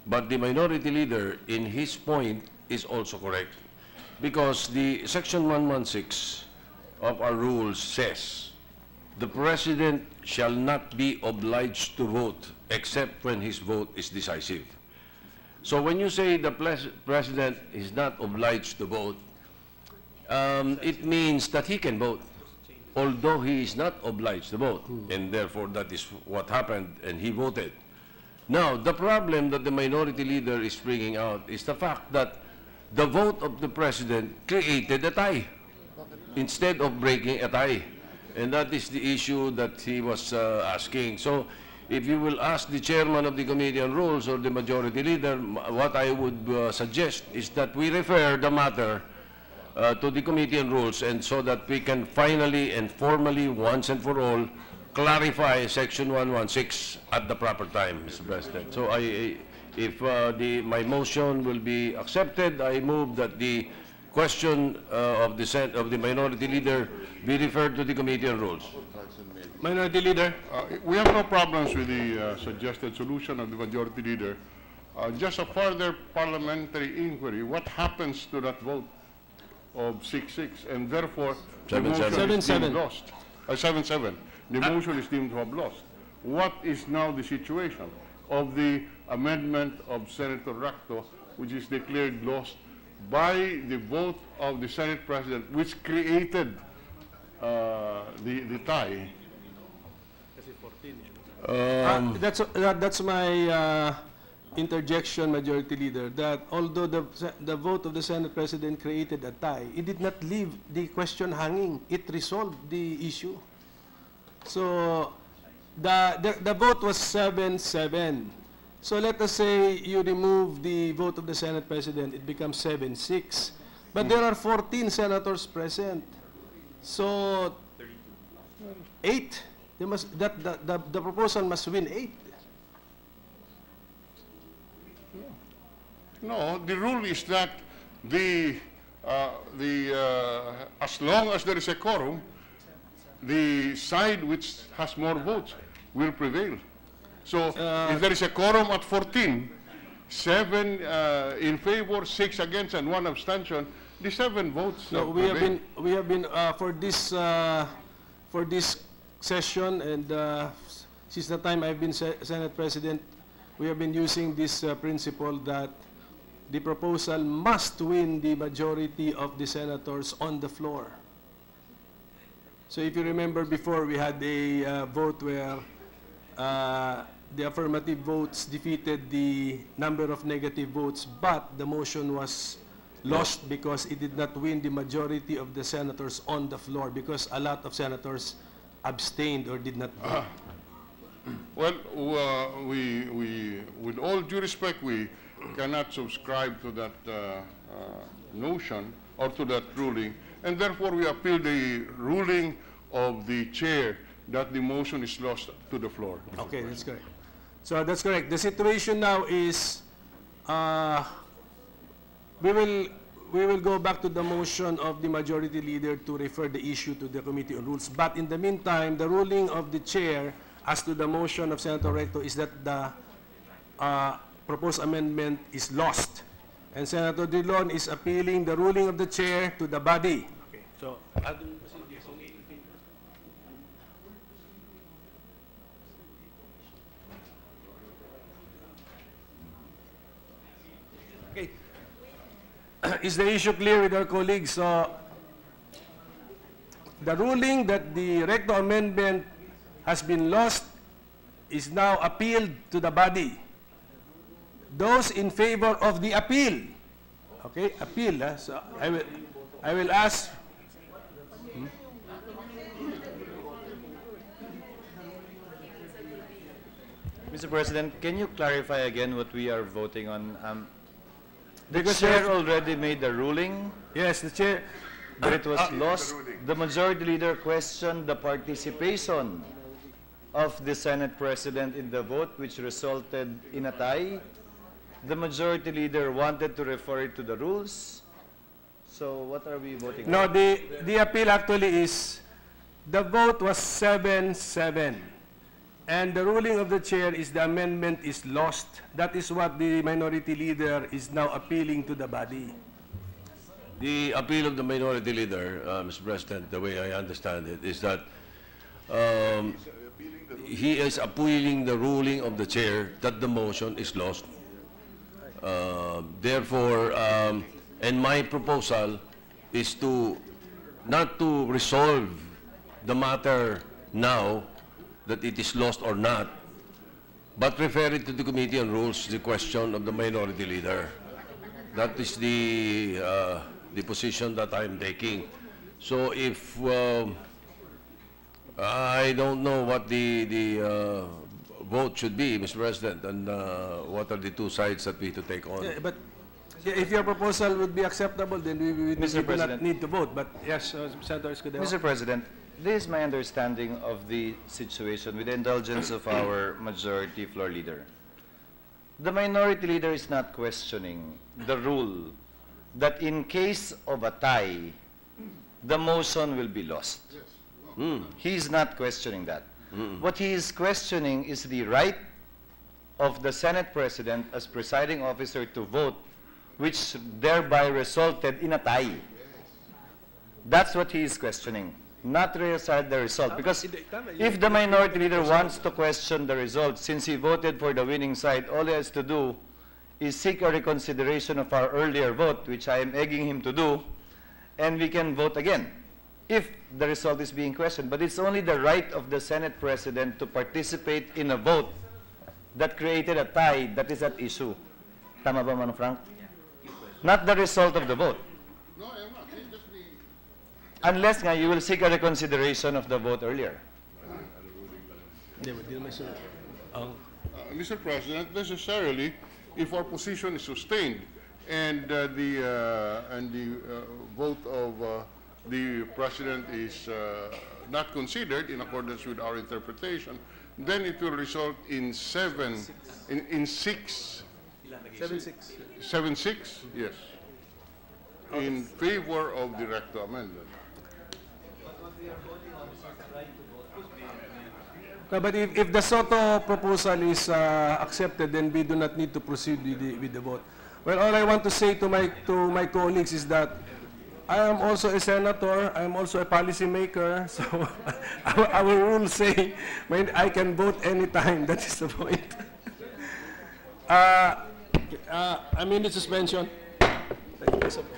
But the Minority Leader, in his point, is also correct. Because the Section 116 of our rules says, the President shall not be obliged to vote except when his vote is decisive. So when you say the President is not obliged to vote, it means that he can vote, although he is not obliged to vote. And therefore, that is what happened, and he voted. Now, the problem that the Minority Leader is bringing out is the fact that the vote of the President created a tie instead of breaking a tie. And that is the issue that he was asking. So if you will ask the chairman of the Committee on Rules or the Majority Leader, what I would suggest is that we refer the matter to the Committee on Rules, and so that we can finally and formally, once and for all, clarify Section 116 at the proper time, Mr. President. So if my motion will be accepted, I move that the question of the Minority Leader be referred to the Committee on Rules. Minority Leader. We have no problems with the suggested solution of the Majority Leader. Just a further parliamentary inquiry, what happens to that vote of 6-6, and therefore the motion is deemed lost. 7-7. The motion is deemed to have lost. What is now the situation of the amendment of Senator Racto, which is declared lost by the vote of the Senate President, which created the tie? That's my interjection, Majority Leader, that although the vote of the Senate President created a tie, it did not leave the question hanging. It resolved the issue. So the vote was 7-7. So let us say you remove the vote of the Senate President, it becomes 7-6. But there are 14 senators present. So 8. The proposal must win 8. No, the rule is that as long as there is a quorum, the side which has more votes will prevail. So if there is a quorum at 14, 7 in favor, 6 against, and 1 abstention, the 7 votes. No, we have been for this session, and since the time I've been Senate President, we have been using this principle that the proposal must win the majority of the senators on the floor. So if you remember before, we had a vote where the affirmative votes defeated the number of negative votes, but the motion was lost because it did not win the majority of the senators on the floor, because a lot of senators abstained or did not vote. Well, with all due respect, we cannot subscribe to that notion or to that ruling, and therefore we appeal the ruling of the chair that the motion is lost to the floor. Okay, that's correct. So that's correct. The situation now is we will go back to the motion of the Majority Leader to refer the issue to the Committee on Rules. But in the meantime, the ruling of the chair as to the motion of Senator Recto is that the proposed amendment is lost. And Senator Drilon is appealing the ruling of the chair to the body. Okay. So, okay. Is the issue clear with our colleagues? So, the ruling that the Recto amendment has been lost is now appealed to the body. Those in favor of the appeal. Okay, appeal. So I will ask. Mr. President, can you clarify again what we are voting on? The Because chair already made the ruling, Yes, the chair. but it was lost. The majority leader questioned the participation of the Senate President in the vote, which resulted in a tie. The majority leader wanted to refer it to the rules. So what are we voting No, on? the appeal actually is, the vote was 7-7. And the ruling of the chair is the amendment is lost. That is what the minority leader is now appealing to the body. The appeal of the minority leader, Mr. President, the way I understand it, is that he is appealing the ruling of the chair that the motion is lost. Therefore, and my proposal is to not to resolve the matter now that it is lost or not, but refer it to the Committee on Rules, the question of the minority leader. That is the position that I'm taking. So if I don't know what the vote should be, Mr. President, and what are the two sides that we to take on. Yeah, but if your proposal would be acceptable, then we Mr. do not President. need to vote. But yes, Senator Escudero. Mr. President, this is my understanding of the situation with the indulgence of our majority floor leader. The minority leader is not questioning the rule that in case of a tie, the motion will be lost. He is not questioning that. What he is questioning is the right of the Senate President as presiding officer to vote, which thereby resulted in a tie. That's what he is questioning, not the result. Because if the minority leader wants to question the result, since he voted for the winning side, all he has to do is seek a reconsideration of our earlier vote, which I am egging him to do, and we can vote again if the result is being questioned. But it's only the right of the Senate President to participate in a vote that created a tie that is at issue. Tama ba, Manong Frank? Not the result of the vote. No, I'm not. It's just the... Unless nga you will seek a reconsideration of the vote earlier. Mr. President, necessarily, if our position is sustained and the vote of the President is not considered in accordance with our interpretation, then it will result in 6. 7-6, yes, in favor of the recto amendment. No, but if the Soto proposal is accepted, then we do not need to proceed with the vote. Well, all I want to say to my colleagues is that I am also a senator. I am also a policy maker. So our rules say I can vote anytime. That is the point. I mean the suspension. Thank you so much.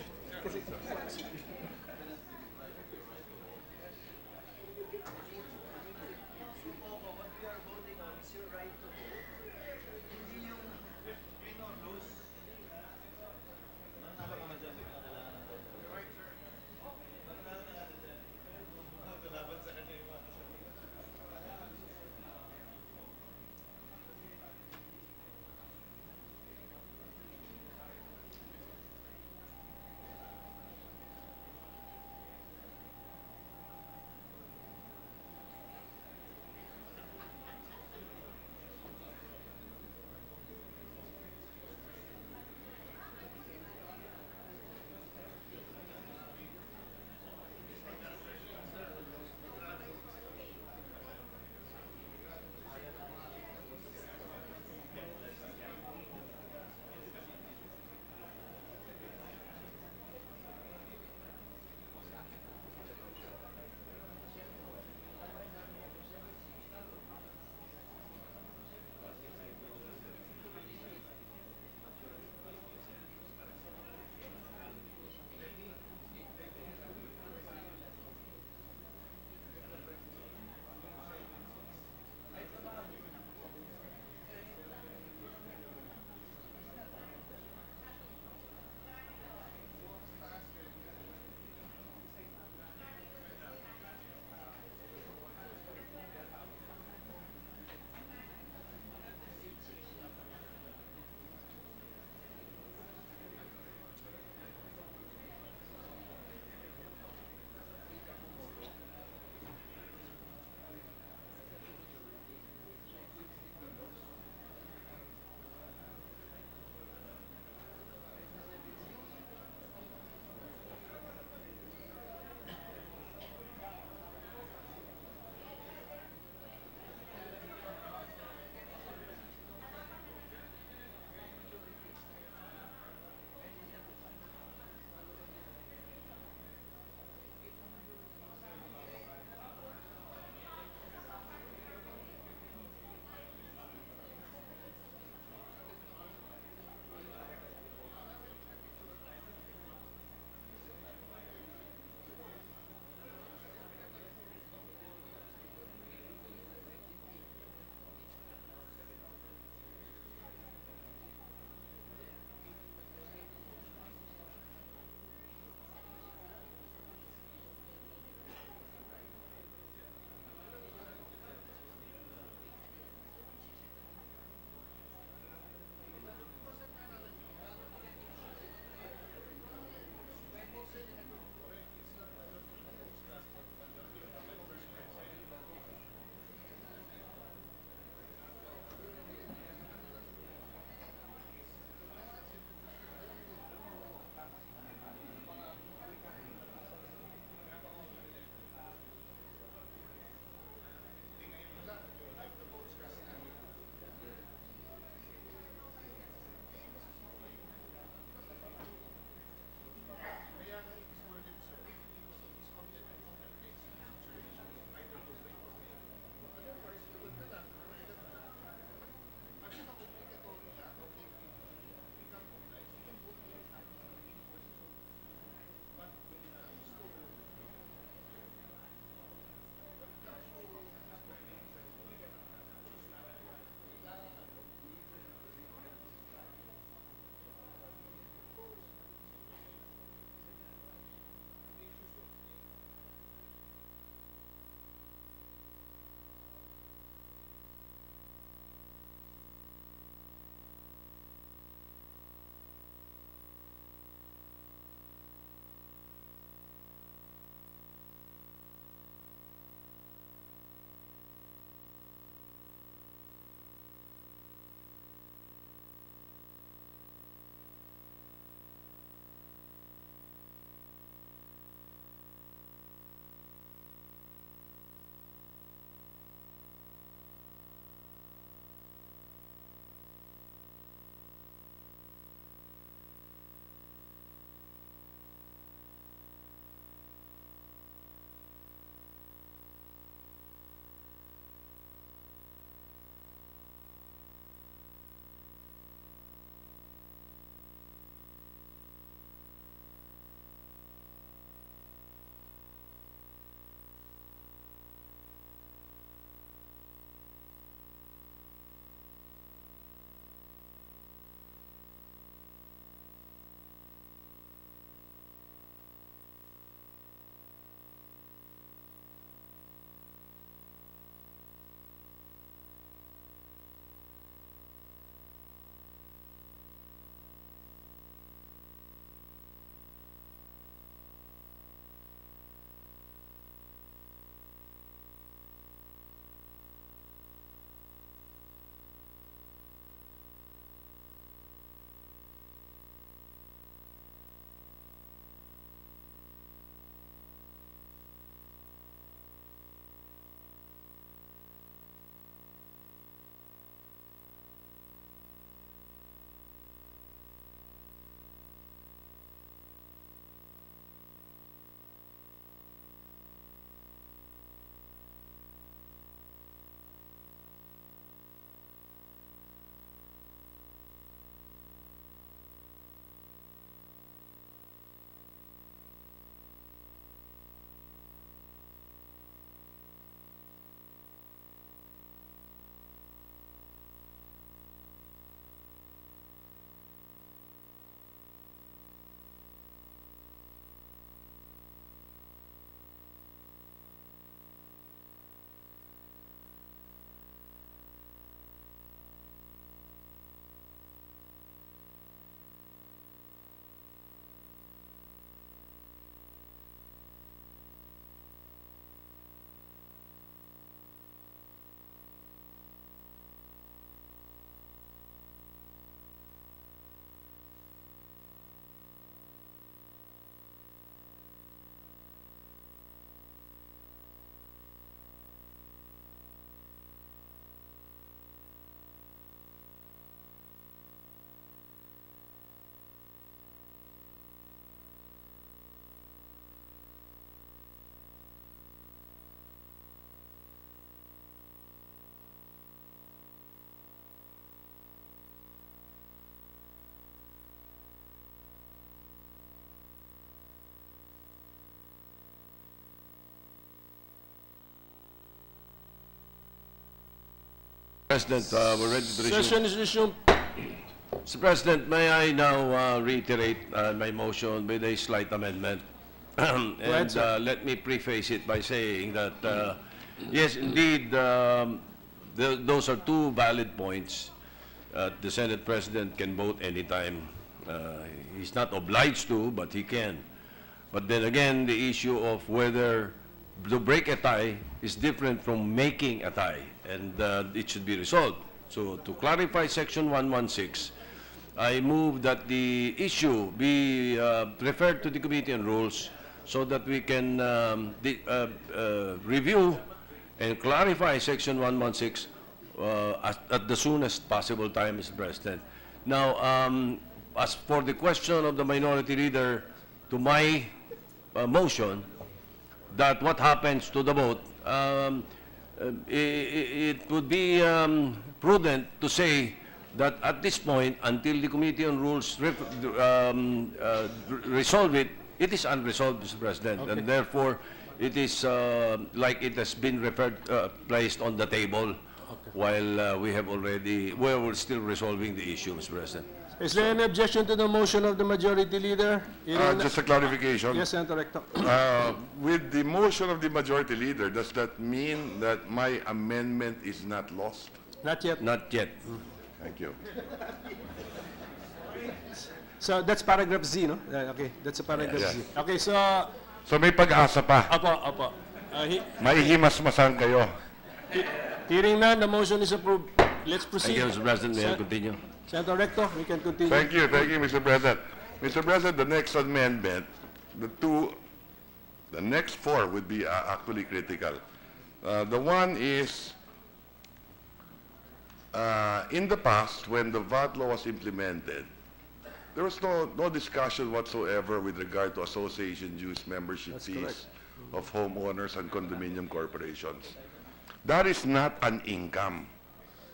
President, we're ready to resume. Session is resumed. Mr. President, may I now reiterate my motion with a slight amendment? And let me preface it by saying that, yes, indeed, those are two valid points. The Senate President can vote anytime. He's not obliged to, but he can. But then again, the issue of whether to break a tie is different from making a tie, and it should be resolved. So to clarify Section 116, I move that the issue be referred to the Committee on Rules so that we can review and clarify Section 116 at the soonest possible time, Mr. President. Now, as for the question of the Minority Leader to my motion, that what happens to the vote, it would be prudent to say that at this point, until the Committee on Rules resolve it, it is unresolved, Mr. President, Okay. and therefore it is like it has been placed on the table while we're still resolving the issue, Mr. President. Is there any objection to the motion of the Majority Leader? Just a clarification. Yes, Senator Recto. With the motion of the Majority Leader, does that mean that my amendment is not lost? Not yet. Not yet. Thank you. So that's paragraph Z, no? Okay, that's a paragraph Yes. Z. Okay, so, So may pag-asa pa. opo. Maihimas-masan kayo. Hearing none, the motion is approved. Let's proceed. Thank you, Mr. President. May I continue? Senator Recto, we can continue. Thank you, Mr. President. Mr. President, the next amendment, the next four would be actually critical. The one is, in the past, when the VAT law was implemented, there was no discussion whatsoever with regard to association dues, membership fees of homeowners and condominium corporations. That is not an income.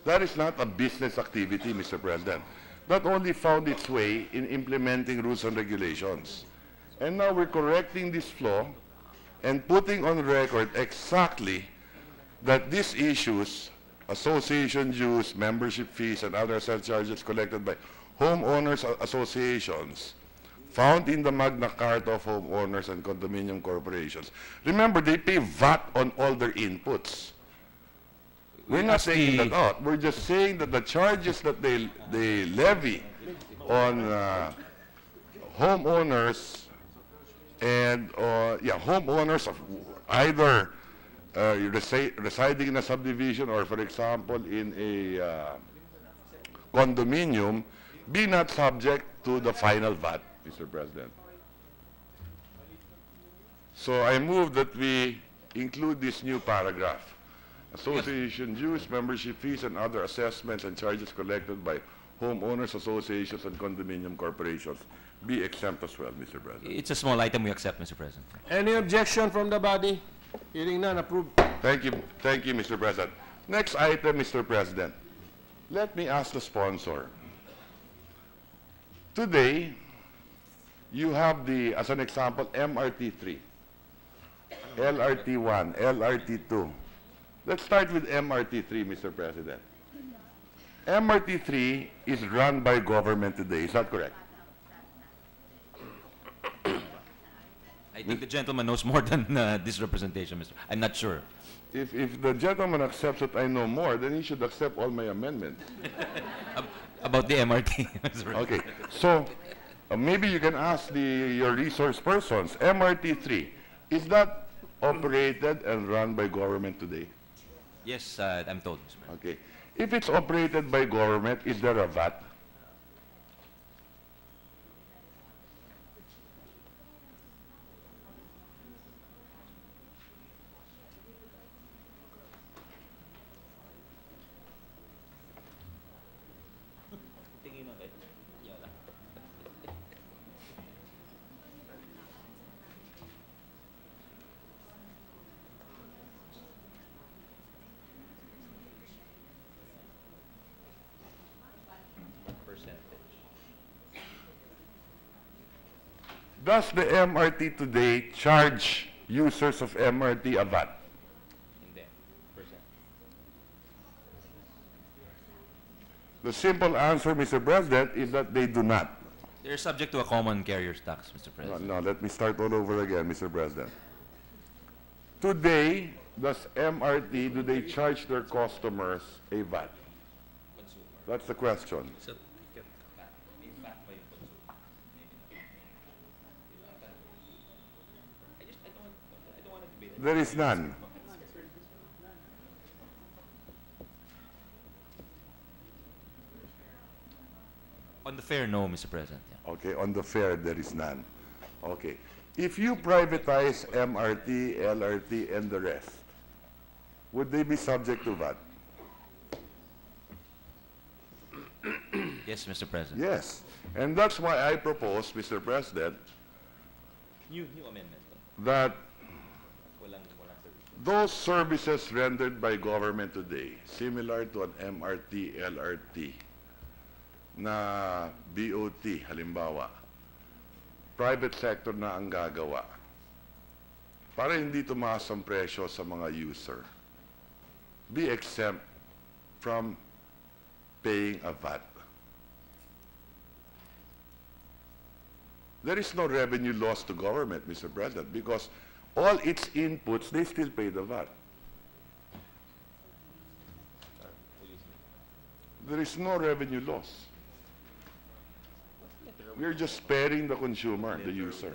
That is not a business activity, Mr. President. That only found its way in implementing rules and regulations. And now we're correcting this flaw and putting on record exactly that these issues, association dues, membership fees, and other sales charges collected by homeowners associations, found in the Magna Carta of homeowners and condominium corporations. Remember, they pay VAT on all their inputs. We're not taking that out. We're just saying that the charges that they levy on homeowners and homeowners of either residing in a subdivision or, for example, in a condominium, be not subject to the final VAT, Mr. President. So I move that we include this new paragraph. Association dues, membership fees, and other assessments and charges collected by homeowners, associations, and condominium corporations be exempt as well, Mr. President. It's a small item we accept, Mr. President. Any objection from the body? Hearing none, approved. Thank you, Mr. President. Next item, Mr. President. Let me ask the sponsor. Today, you have as an example, MRT3, LRT1, LRT2. Let's start with MRT3, Mr. President. MRT3 is run by government today, is that correct? I think the gentleman knows more than this representation, Mr. I'm not sure. If the gentleman accepts that I know more, then he should accept all my amendments. About the MRT, Mr. President. Okay, so maybe you can ask your resource persons. MRT3, is that operated and run by government today? Yes, I'm told, Mr. President. Okay. If it's operated by government, is there a VAT? Does the MRT today charge users of MRT a VAT? The simple answer, Mr. President, is that they do not. They're subject to a common carrier's tax, Mr. No, President. no, let me start all over again, Mr. President. Today, does MRT, do they charge their customers a VAT? That's the question. There is none. On the fair, no, Mr. President. Yeah. Okay, on the fare, there is none. Okay. If you privatize MRT, LRT, and the rest, would they be subject to VAT? Yes, Mr. President. Yes. And that's why I propose, Mr. President, New amendment. that those services rendered by government today, similar to an MRT, LRT, na BOT, halimbawa, private sector na ang gagawa, para hindi tumaas ang presyo sa mga user, be exempt from paying a VAT. There is no revenue loss to government, Mr. President, because all its inputs, they still pay the VAT. There is no revenue loss. We are just sparing the consumer, the user.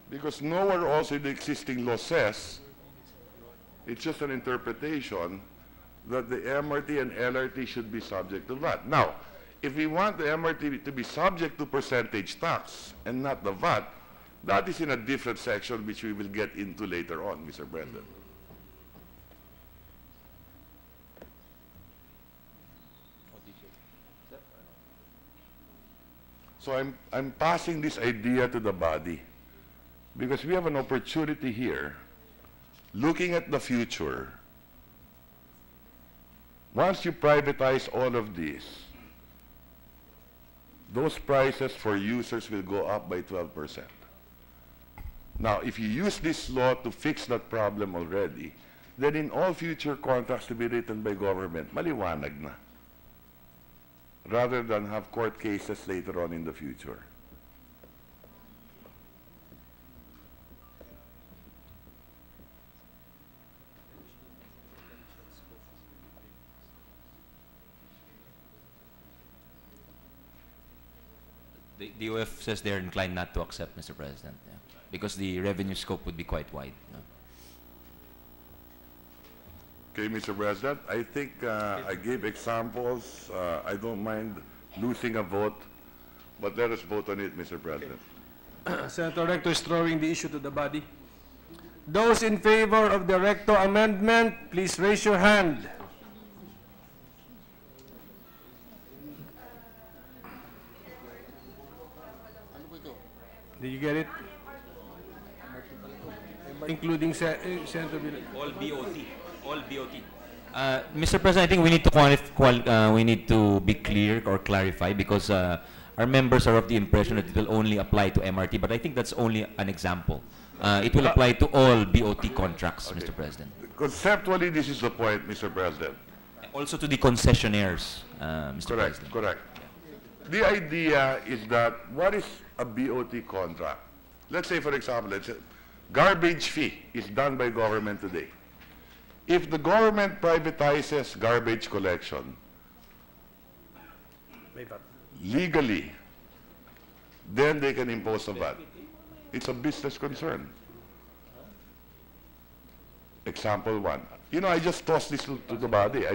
Because nowhere also in the existing law says, it's just an interpretation, that the MRT and LRT should be subject to VAT. Now, if we want the MRT to be subject to percentage tax and not the VAT, that is in a different section which we will get into later on, Mr. President. So I'm passing this idea to the body because we have an opportunity here, looking at the future. Once you privatize all of this, those prices for users will go up by 12%. Now, if you use this law to fix that problem already, then in all future contracts to be written by government, maliwanag na. Rather than have court cases later on in the future. The DOF says they're inclined not to accept, Mr. President, yeah, because the revenue scope would be quite wide. Yeah. Okay, Mr. President, I think I gave examples. I don't mind losing a vote, but let us vote on it, Mr. President. Senator Recto is throwing the issue to the body. Those in favor of the Recto amendment, please raise your hand. Did you get it? Including Senator All BOT. All BOT. Mr. President, I think we need to we need to be clear or clarify because our members are of the impression that it will only apply to MRT, but I think that's only an example. It will apply to all BOT contracts, okay. Mr. President. Conceptually, this is the point, Mr. President. Also to the concessionaires, Mr. Correct, President. correct. The idea is that what is a BOT contract? Let's say, for example, garbage fee is done by government today. If the government privatizes garbage collection legally, then they can impose a VAT. It's a business concern. Example one. You know, I just tossed this to the body.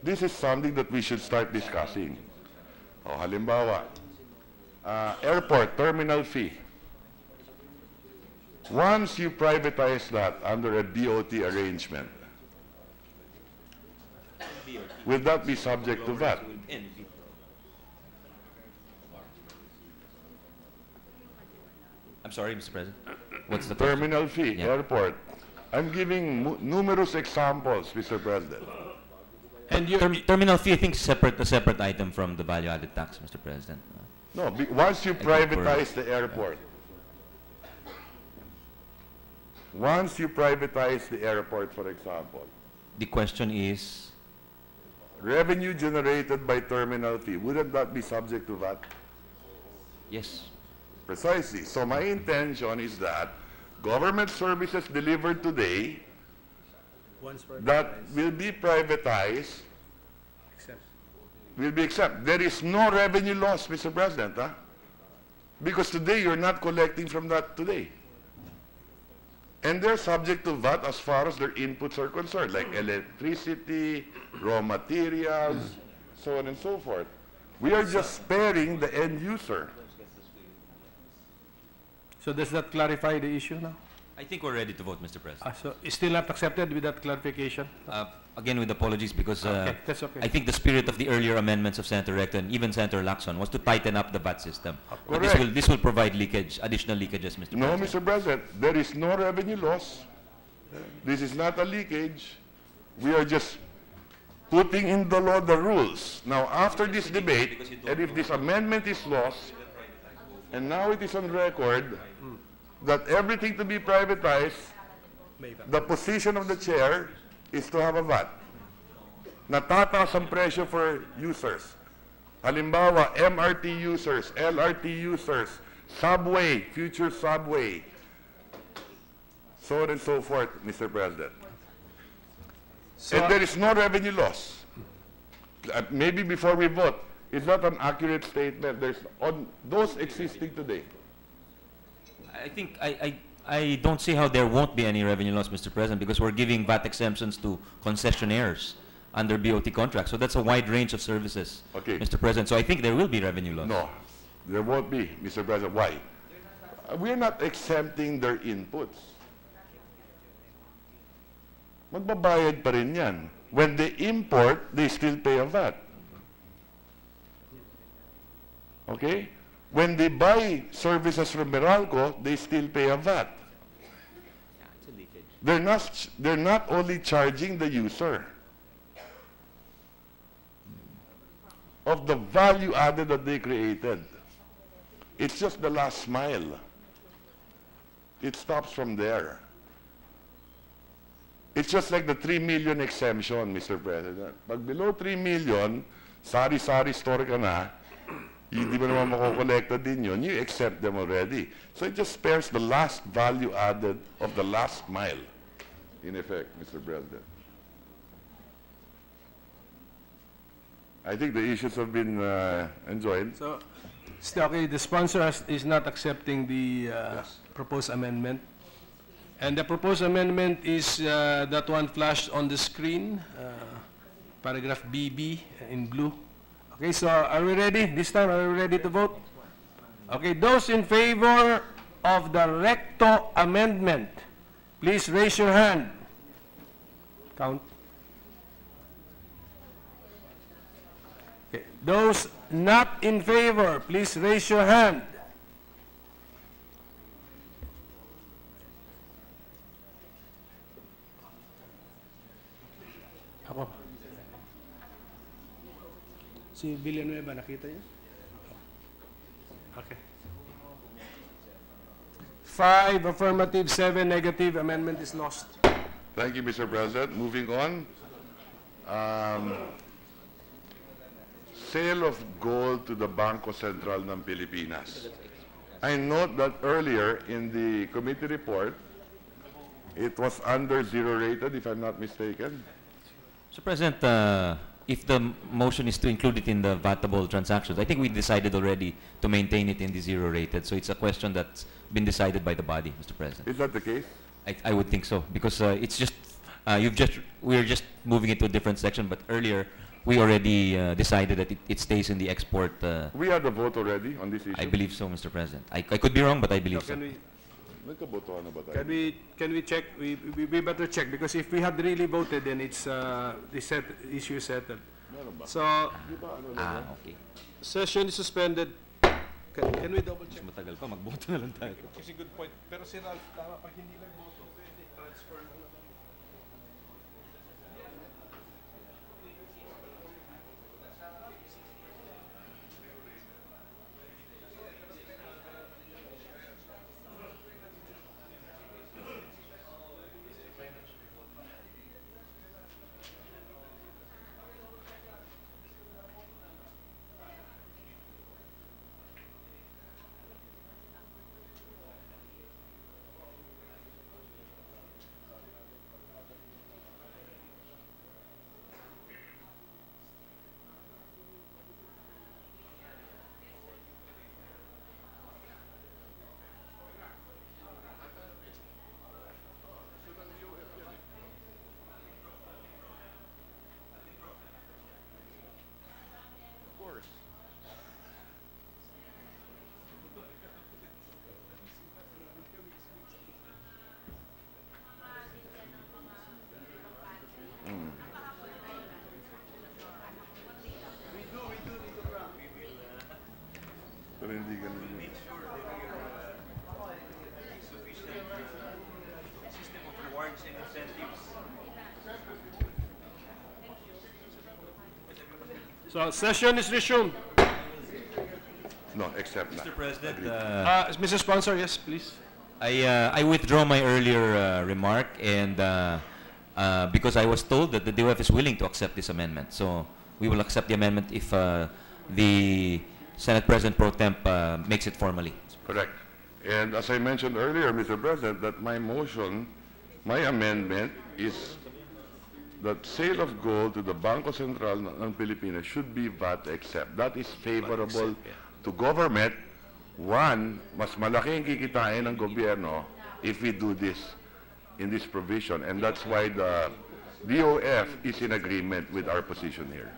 This is something that we should start discussing. O, halimbawa, airport terminal fee. Once you privatize that under a BOT arrangement, will that be subject to VAT? I'm sorry, Mr. President. What's the terminal fee, yeah. Airport. I'm giving numerous examples, Mr. President. And terminal fee, I think, is a separate item from the value-added tax, Mr. President. No, once you think we're- privatize the airport, once you privatize the airport, for example, The question is, revenue generated by terminal fee, wouldn't that be subject to VAT? yes. Precisely. So my intention is that government services delivered today that will be privatized will be exempt. There is no revenue loss, Mr. President, huh? Because today you're not collecting from that today. And they're subject to VAT as far as their inputs are concerned, like electricity, raw materials, so on and so forth. We are just sparing the end user. So does that clarify the issue now? I think we're ready to vote, Mr. President. So it's still not accepted with that clarification? Again, with apologies, because Okay, that's okay. I think the spirit of the earlier amendments of Senator Recto and even Senator Lacson was to tighten up the VAT system. But Correct. this will provide leakage, additional leakages, Mr. No, President. Mr. President, there is no revenue loss. This is not a leakage. We are just putting in the law the rules. Now, after this debate, and if this amendment is lost, and now it is on record that everything to be privatized, the position of the chair is to have a VAT. Natataas ang presyo for users. Halimbawa, MRT users, LRT users, subway, future subway, so on and so forth, Mr. President. And there is no revenue loss. Maybe before we vote, it's not an accurate statement. There's on those existing today. I think I don't see how there won't be any revenue loss, Mr. President, because we're giving VAT exemptions to concessionaires under BOT contracts. So that's a wide range of services, Okay. Mr. President. So I think there will be revenue loss. No, there won't be, Mr. President. Why? We're not exempting their inputs. Magbabayad pa rin yan. When they import, they still pay a VAT. Okay? When they buy services from Meralco, they still pay a VAT. They're not only charging the user of the value added that they created. It's just the last mile. It stops from there. It's just like the 3 million exemption, Mr. President. Pag below 3 million, sari-sari store ka na, hindi mo naman makukolekta din yun, you accept them already. So it just spares the last value added of the last mile, in effect, Mr. President. I think the issues have been enjoyed. So, okay, the sponsor is not accepting the proposed amendment. And the proposed amendment is that one flashed on the screen, paragraph BB in blue. Okay, so are we ready? This time, are we ready to vote? Okay, those in favor of the Recto amendment, please raise your hand. Count. Okay, those not in favor, please raise your hand. Ako. Si Villanueva, nakita niyo? Okay. 5 affirmative, 7 negative. Amendment is lost. Thank you, Mr. President. Moving on. Sale of gold to the Bangko Sentral ng Pilipinas. I note that earlier in the committee report, it was under zero rated, if I'm not mistaken. So, President, if the motion is to include it in the VATable transactions, I think we decided already to maintain it in the zero rated. So it's a question that's been decided by the body, Mr. President. Is that the case? I would think so, because it's just, we're just moving it to a different section, but earlier we already decided that it stays in the export. We had a vote already on this issue. I believe so, Mr. President. I could be wrong, but I believe so. Nagkabotohan na ba tayo? Can we check? We better check, because if we had really voted, then it's the issue is settled. So Okay. session is suspended. Can we double check? Matagal pa, magboto na lang tayo. Kasi good point. Pero si Ralph, tama, pag hindi nagboto, pwede transfer lang. So session is resumed. No, except na. Mr. President, Mr. Sponsor, yes, please. I withdraw my earlier remark, and because I was told that the DOF is willing to accept this amendment. So we will accept the amendment if the Senate President Pro Temp makes it formally. Correct. And as I mentioned earlier, Mr. President, that my motion, my amendment is that sale of gold to the Bangko Sentral ng Pilipinas should be VAT exempt. That is favorable to government. One, mas malaki ang kikitain ng gobyerno if we do this in this provision. And that's why the DOF is in agreement with our position here.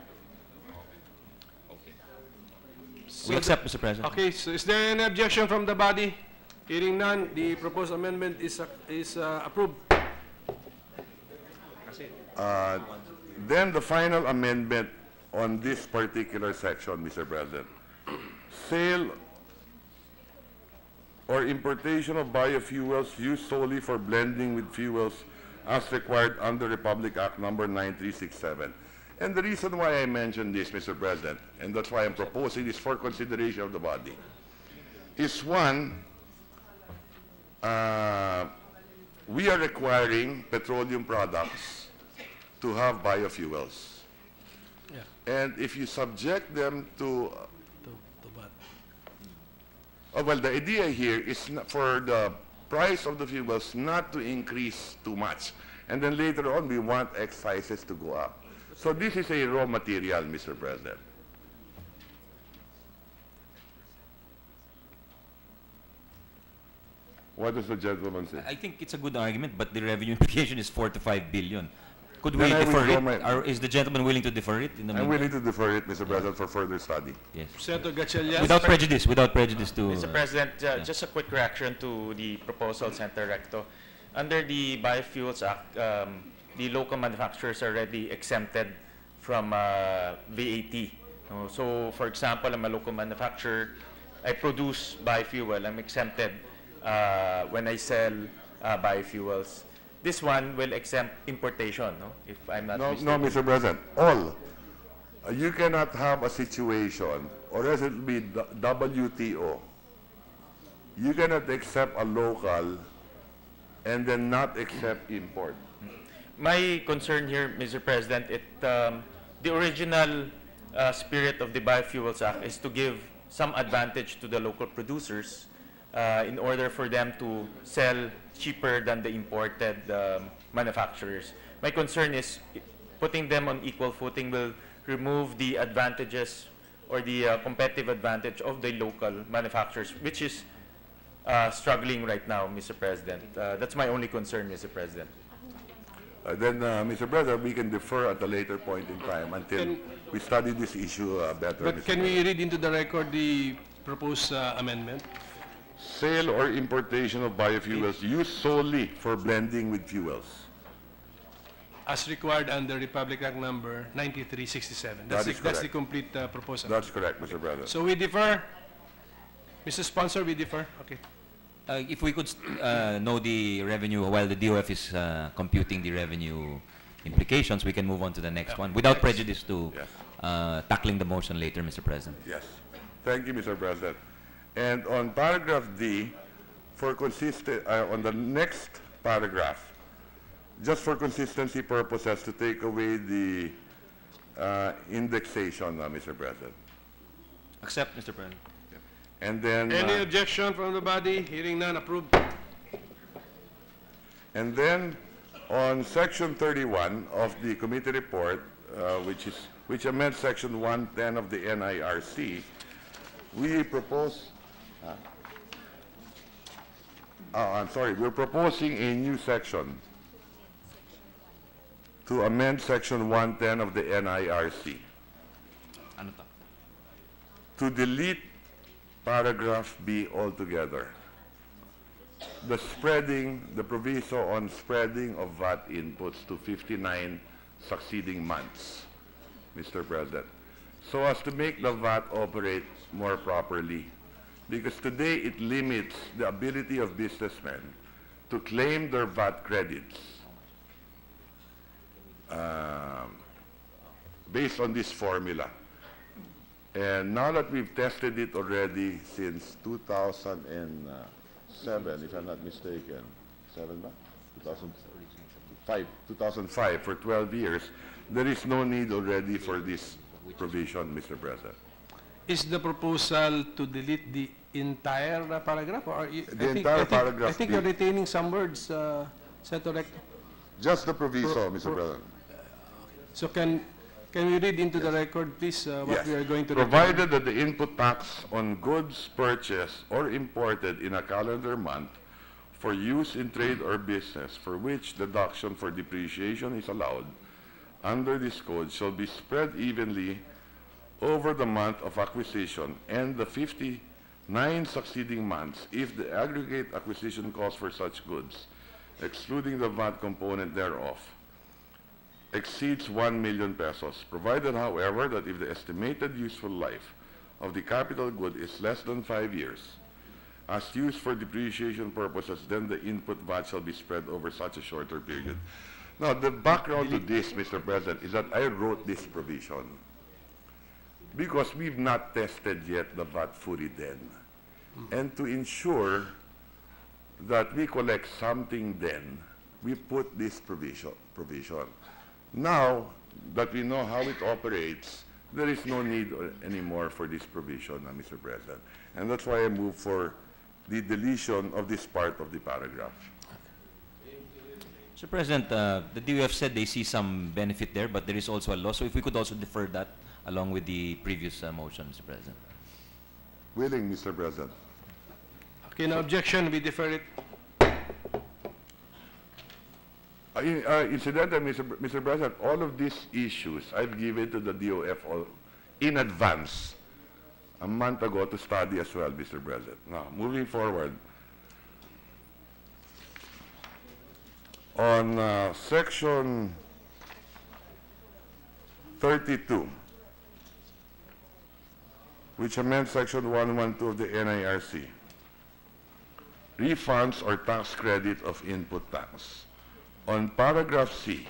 We accept, Mr. President. Okay, so is there any objection from the body? Hearing none, the proposed amendment is approved. Then the final amendment on this particular section, Mr. President. Sale or importation of biofuels used solely for blending with fuels as required under Republic Act number 9367. And the reason why I mentioned this, Mr. President, and that's why I'm proposing this for consideration of the body, is one, we are requiring petroleum products to have biofuels. Yeah. And if you subject them to VAT. oh, well, the idea here is for the price of the fuels not to increase too much. And then later on, we want excises to go up. So this is a raw material, Mr. President. What does the gentleman say? I think it's a good argument, but the revenue implication is 4 to 5 billion. Could we Then I defer withdraw it? Or is the gentleman willing to defer it? In the I'm meantime? willing to defer it, Mr. President, for further study. Yes. Senator Gatchalian. Without prejudice to... Mr. President, just a quick reaction to the proposal, Senator Recto. Under the Biofuels Act, the local manufacturers are already exempted from VAT. So, for example, I'm a local manufacturer. I produce biofuel. I'm exempted when I sell biofuels. This one will exempt importation, no? If I'm not No, mistaken. no, Mr. President. All. You cannot have a situation, or else it will be WTO. You cannot accept a local and then not accept import. My concern here, Mr. President, the original spirit of the Biofuels Act is to give some advantage to the local producers in order for them to sell cheaper than the imported manufacturers. My concern is putting them on equal footing will remove the advantages or the competitive advantage of the local manufacturers, which is struggling right now, Mr. President. That's my only concern, Mr. President. Then, Mr. President, we can defer at a later point in time until we study this issue better. But Mr. can we read into the record the proposed amendment? Sale or importation of biofuels used solely for blending with fuels. As required under Republic Act number 9367. That is That's the correct. complete proposal. That's correct, Mr. President. So we defer. Mr. Sponsor, we defer. Okay. if we could know the revenue while the DOF is computing the revenue implications, we can move on to the next one without prejudice to tackling the motion later, Mr. President. Yes. Thank you, Mr. President. And on paragraph D, for on the next paragraph, just for consistency purposes, to take away the indexation, Mr. President. Accept, Mr. President. And then, Any objection from the body? Hearing none, approved. and then on section 31 of the committee report, which amends section 110 of the NIRC, we propose. I'm sorry. We're proposing a new section to amend section 110 of the NIRC Ano to? to delete paragraph B altogether. The proviso on spreading of VAT inputs to 59 succeeding months, Mr. President, so as to make the VAT operate more properly. Because today it limits the ability of businessmen to claim their VAT credits based on this formula. And now that we've tested it already since 2007, if I'm not mistaken, 2005, for 12 years, there is no need already for this provision, Mr. President. Is the proposal to delete the entire paragraph? Or Entire paragraph. I think you're retaining some words, Senator Recto. Just the proviso, Mr. President. So can we read into the record, please, what we are going to Provided that the input tax on goods purchased or imported in a calendar month for use in trade or business for which deduction for depreciation is allowed under this code shall be spread evenly over the month of acquisition and the 59 succeeding months if the aggregate acquisition cost for such goods, excluding the VAT component thereof, exceeds 1 million pesos, provided, however, that if the estimated useful life of the capital good is less than 5 years, as used for depreciation purposes, then the input VAT shall be spread over such a shorter period. Now, the background to this, Mr. President, is that I wrote this provision because we've not tested yet the VAT fully then. And to ensure that we collect something then, we put this provision. Now that we know how it operates, there is no need anymore for this provision, Mr. President. And that's why I move for the deletion of this part of the paragraph. Mr. President, the DOF said they see some benefit there, but there is also a law. So if we could also defer that along with the previous motion, Mr. President. Willing, Mr. President. Okay, no objection, we defer it. Incidentally, Mr. President, all of these issues I've given to the DOF in advance a month ago to study as well, Mr. President. Now, moving forward, on section 32, which amends section 112 of the NIRC, refunds or tax credit of input tax. On paragraph C,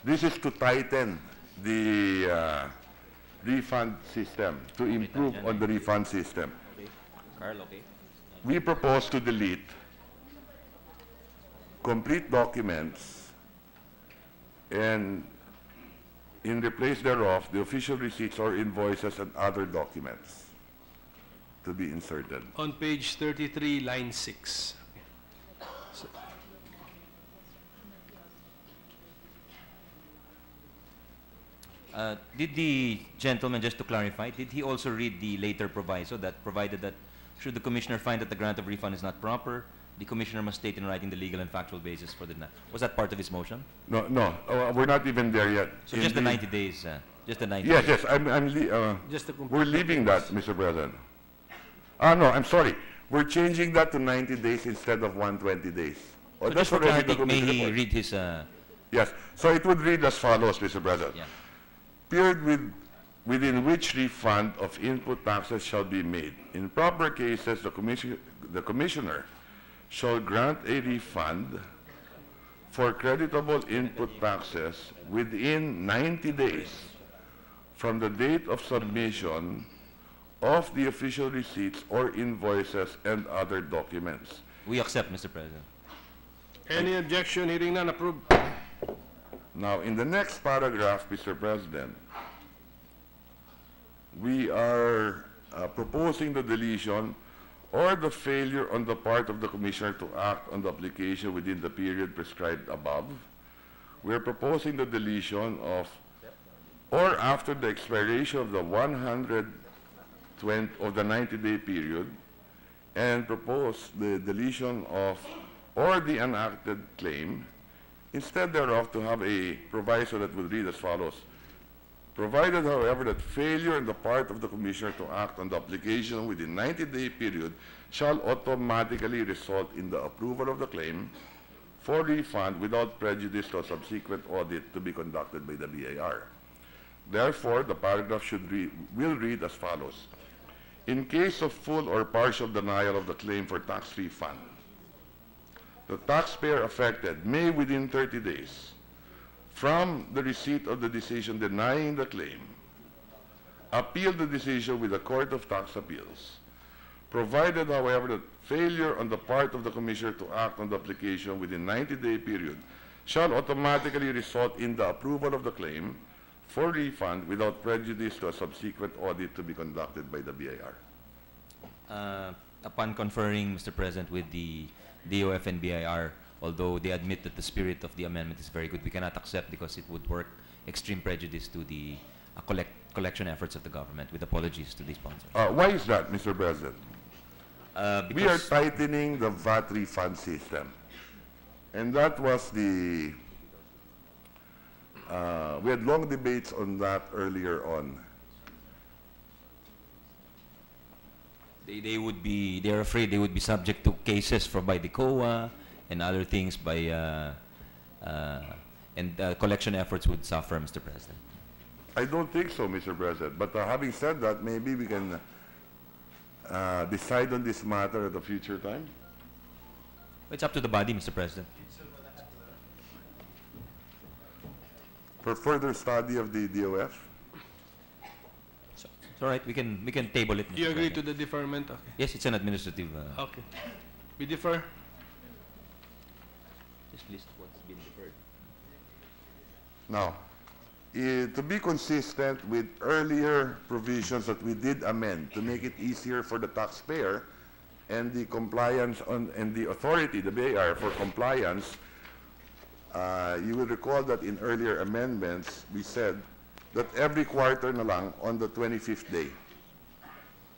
this is to tighten the refund system, to improve on the refund system. We propose to delete complete documents and in replace thereof the official receipts or invoices and other documents to be inserted. On page 33, line 6. Did the gentleman, just to clarify, did he also read the later proviso that provided that should the commissioner find that the grant of refund is not proper, the commissioner must state in writing the legal and factual basis for the was that part of his motion? No, we're not even there yet. So just the 90 days, just the 90 yes, days. Yes, we're leaving that, Mr. President. No, I'm sorry. We're changing that to 90 days instead of 120 days. So just for clarity, may he read his... Yes, so it would read as follows, Mr. President. Yeah. Period within which refund of input taxes shall be made. In proper cases, the commissioner shall grant a refund for creditable input taxes within 90 days from the date of submission of the official receipts or invoices and other documents. We accept, Mr. President. Any objection? Hearing none, approved. Now, in the next paragraph, Mr. President, we are proposing the deletion or the failure on the part of the commissioner to act on the application within the period prescribed above. We are proposing the deletion of or after the expiration of the 90-day period, and propose the deletion of or the enacted claim. Instead thereof, to have a proviso that would read as follows. Provided, however, that failure on the part of the commissioner to act on the application within 90-day period shall automatically result in the approval of the claim for refund without prejudice to a subsequent audit to be conducted by the BIR. Therefore, the paragraph will read as follows. In case of full or partial denial of the claim for tax refund, the taxpayer affected may, within 30 days from the receipt of the decision denying the claim, appeal the decision with the Court of Tax Appeals, provided, however, that failure on the part of the Commissioner to act on the application within 90-day period shall automatically result in the approval of the claim for refund without prejudice to a subsequent audit to be conducted by the BIR. Upon conferring, Mr. President, with the DOF and BIR, although they admit that the spirit of the amendment is very good, we cannot accept because it would work extreme prejudice to the collection efforts of the government, with apologies to the sponsors. Why is that, Mr. President? We are Because tightening the VAT refund system. And that was the, we had long debates on that earlier on. they're afraid they would be subject to cases by the COA and other things and collection efforts would suffer, Mr. President. I don't think so, Mr. President. But having said that, maybe we can decide on this matter at a future time. It's up to the body, Mr. President. For further study of the DOF. It's all right. We can table it, Mr. You agree to President. the deferment? Okay. Yes, it's an administrative. Okay. We defer. Just list what's been deferred. Now, to be consistent with earlier provisions that we did amend to make it easier for the taxpayer and the compliance and the authority, the BIR, for compliance, you will recall that in earlier amendments, we said that every quarter na lang on the 25th day,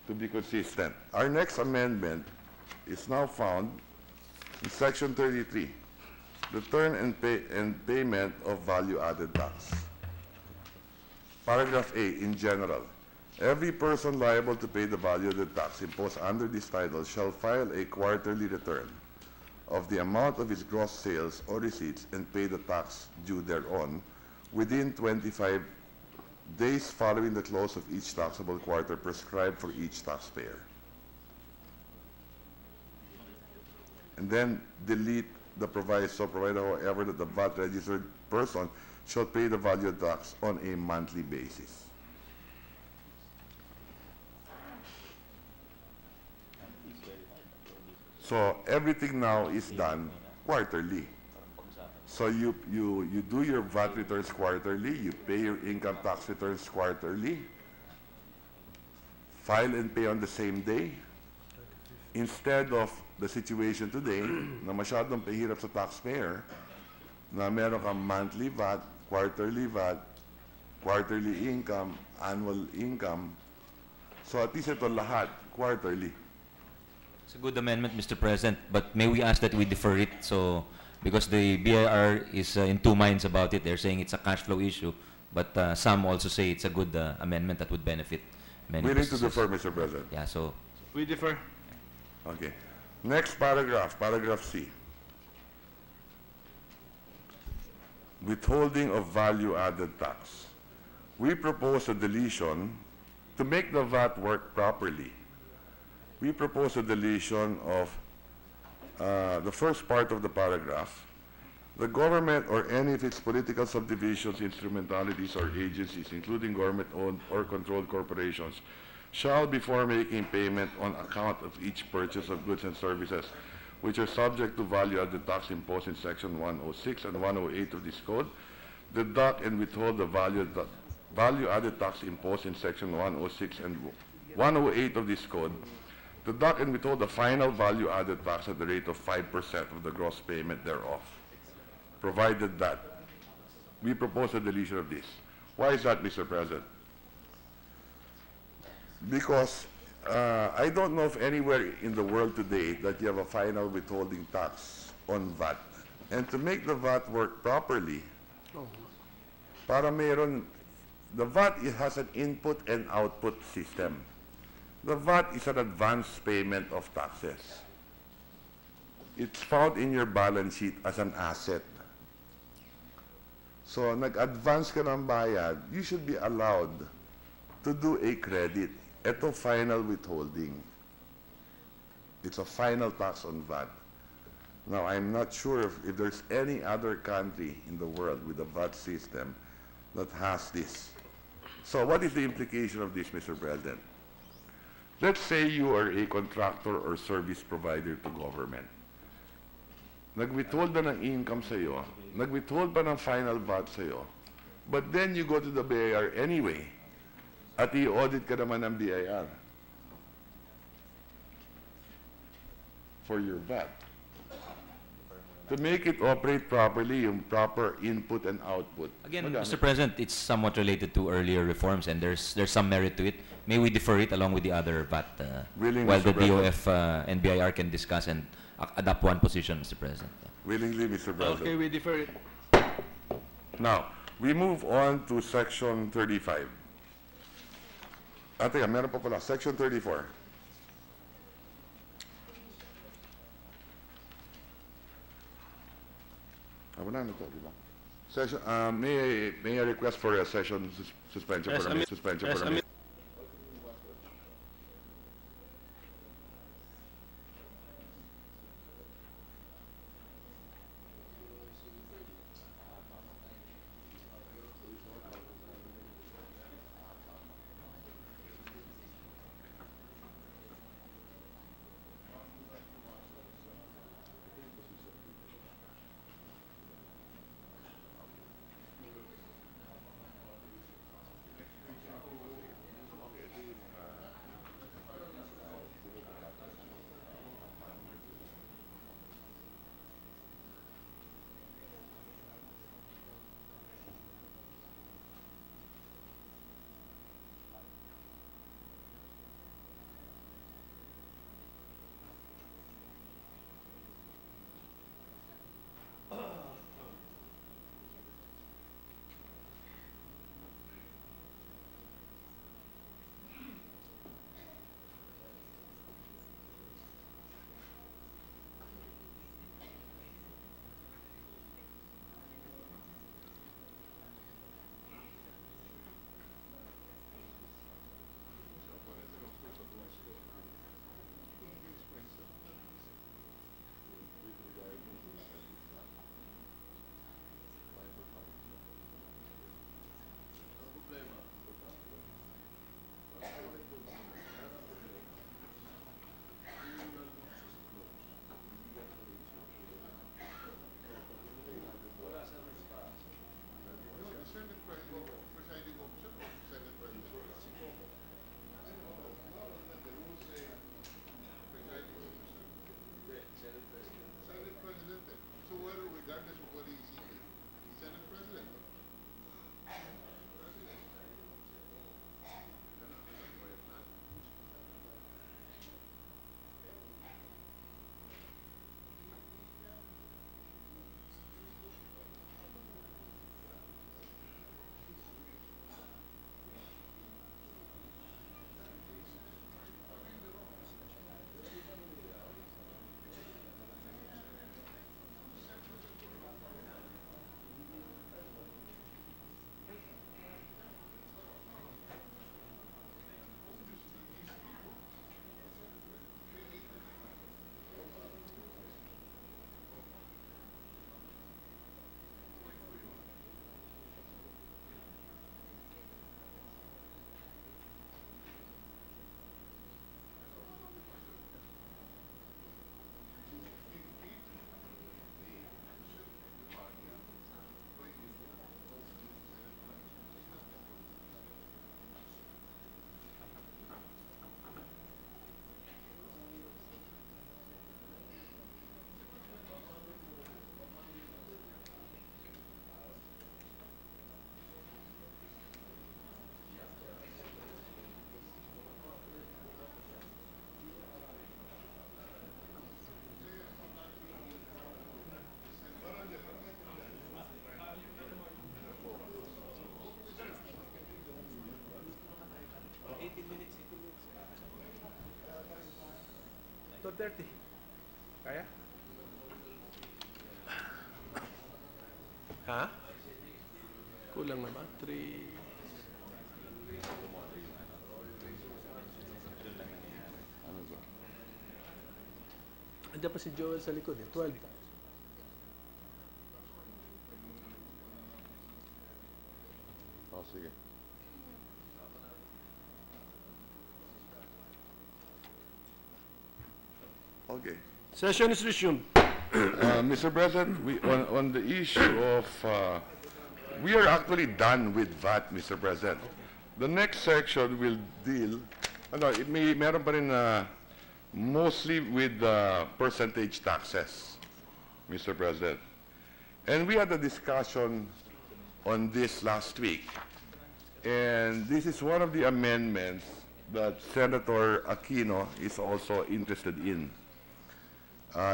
to be consistent. Our next amendment is now found in Section 33, return and payment of value-added tax. Paragraph A, in general, every person liable to pay the value-added tax imposed under this title shall file a quarterly return of the amount of his gross sales or receipts and pay the tax due thereon within 25 days following the close of each taxable quarter prescribed for each taxpayer. And then delete the proviso, provided however that the VAT registered person shall pay the value tax on a monthly basis. So everything now is done quarterly. So you do your VAT returns quarterly, you pay your income tax returns quarterly, file and pay on the same day, instead of the situation today na masyadong pahirap sa taxpayer na meron kang monthly VAT, quarterly income, annual income. So at least ito lahat, quarterly. It's a good amendment, Mr. President, but may we ask that we defer it, so because the BIR is in two minds about it. They're saying it's a cash flow issue, but some also say it's a good amendment that would benefit many Willing to businesses. defer, Mr. President. Yeah, so We defer. Okay. Next paragraph, paragraph C. Withholding of value-added tax. We propose a deletion to make the VAT work properly. We propose a deletion of the first part of the paragraph. The government or any of its political subdivisions, instrumentalities, or agencies, including government-owned or controlled corporations, shall, before making payment on account of each purchase of goods and services which are subject to value-added tax imposed in Section 106 and 108 of this code, deduct and withhold the value-added tax imposed in Section 106 and 108 of this code, deduct and withhold the final value-added tax at the rate of 5% of the gross payment thereof, provided that we propose a deletion of this. Why is that, Mr. President? Because I don't know of anywhere in the world today that you have a final withholding tax on VAT. And to make the VAT work properly, para meron, the VAT has an input and output system. The VAT is an advance payment of taxes. It's found in your balance sheet as an asset. So, nag-advance ka ng bayad, you should be allowed to do a credit. Ito final withholding. It's a final tax on VAT. Now, I'm not sure if there's any other country in the world with a VAT system that has this. So what is the implication of this, Mr. President? Let's say you are a contractor or service provider to government. Nag-withhold na ng income sa'yo, nag-withhold pa ng final VAT sa'yo, but then you go to the BIR anyway, at i-audit ka naman ng BIR for your VAT. To make it operate properly, yung proper input and output. Again, Mr. President, it's somewhat related to earlier reforms, and there's some merit to it. May we defer it along with the other VAT, Willing, while Mr. the DOF and BIR can discuss and adopt one position, Mr. President. Willingly, Mr. President. Okay, we defer it. Now, we move on to Section 35. Teka, meron pa pala. Section 34. Wala na ito, di ba? Session, may I request for a session suspension for a minute? Suspension for a minute. to 30. Kaya? Ha? Kulang naman. 3. Andiyan pa si Joel sa likod eh. 12. Oh, sige. Okay. Session is resumed. Mr. President, on the issue of, we are actually done with VAT, Mr. President. The next section will deal, meron pa rin mostly with percentage taxes, Mr. President. And we had a discussion on this last week. And this is one of the amendments that Senator Aquino is also interested in.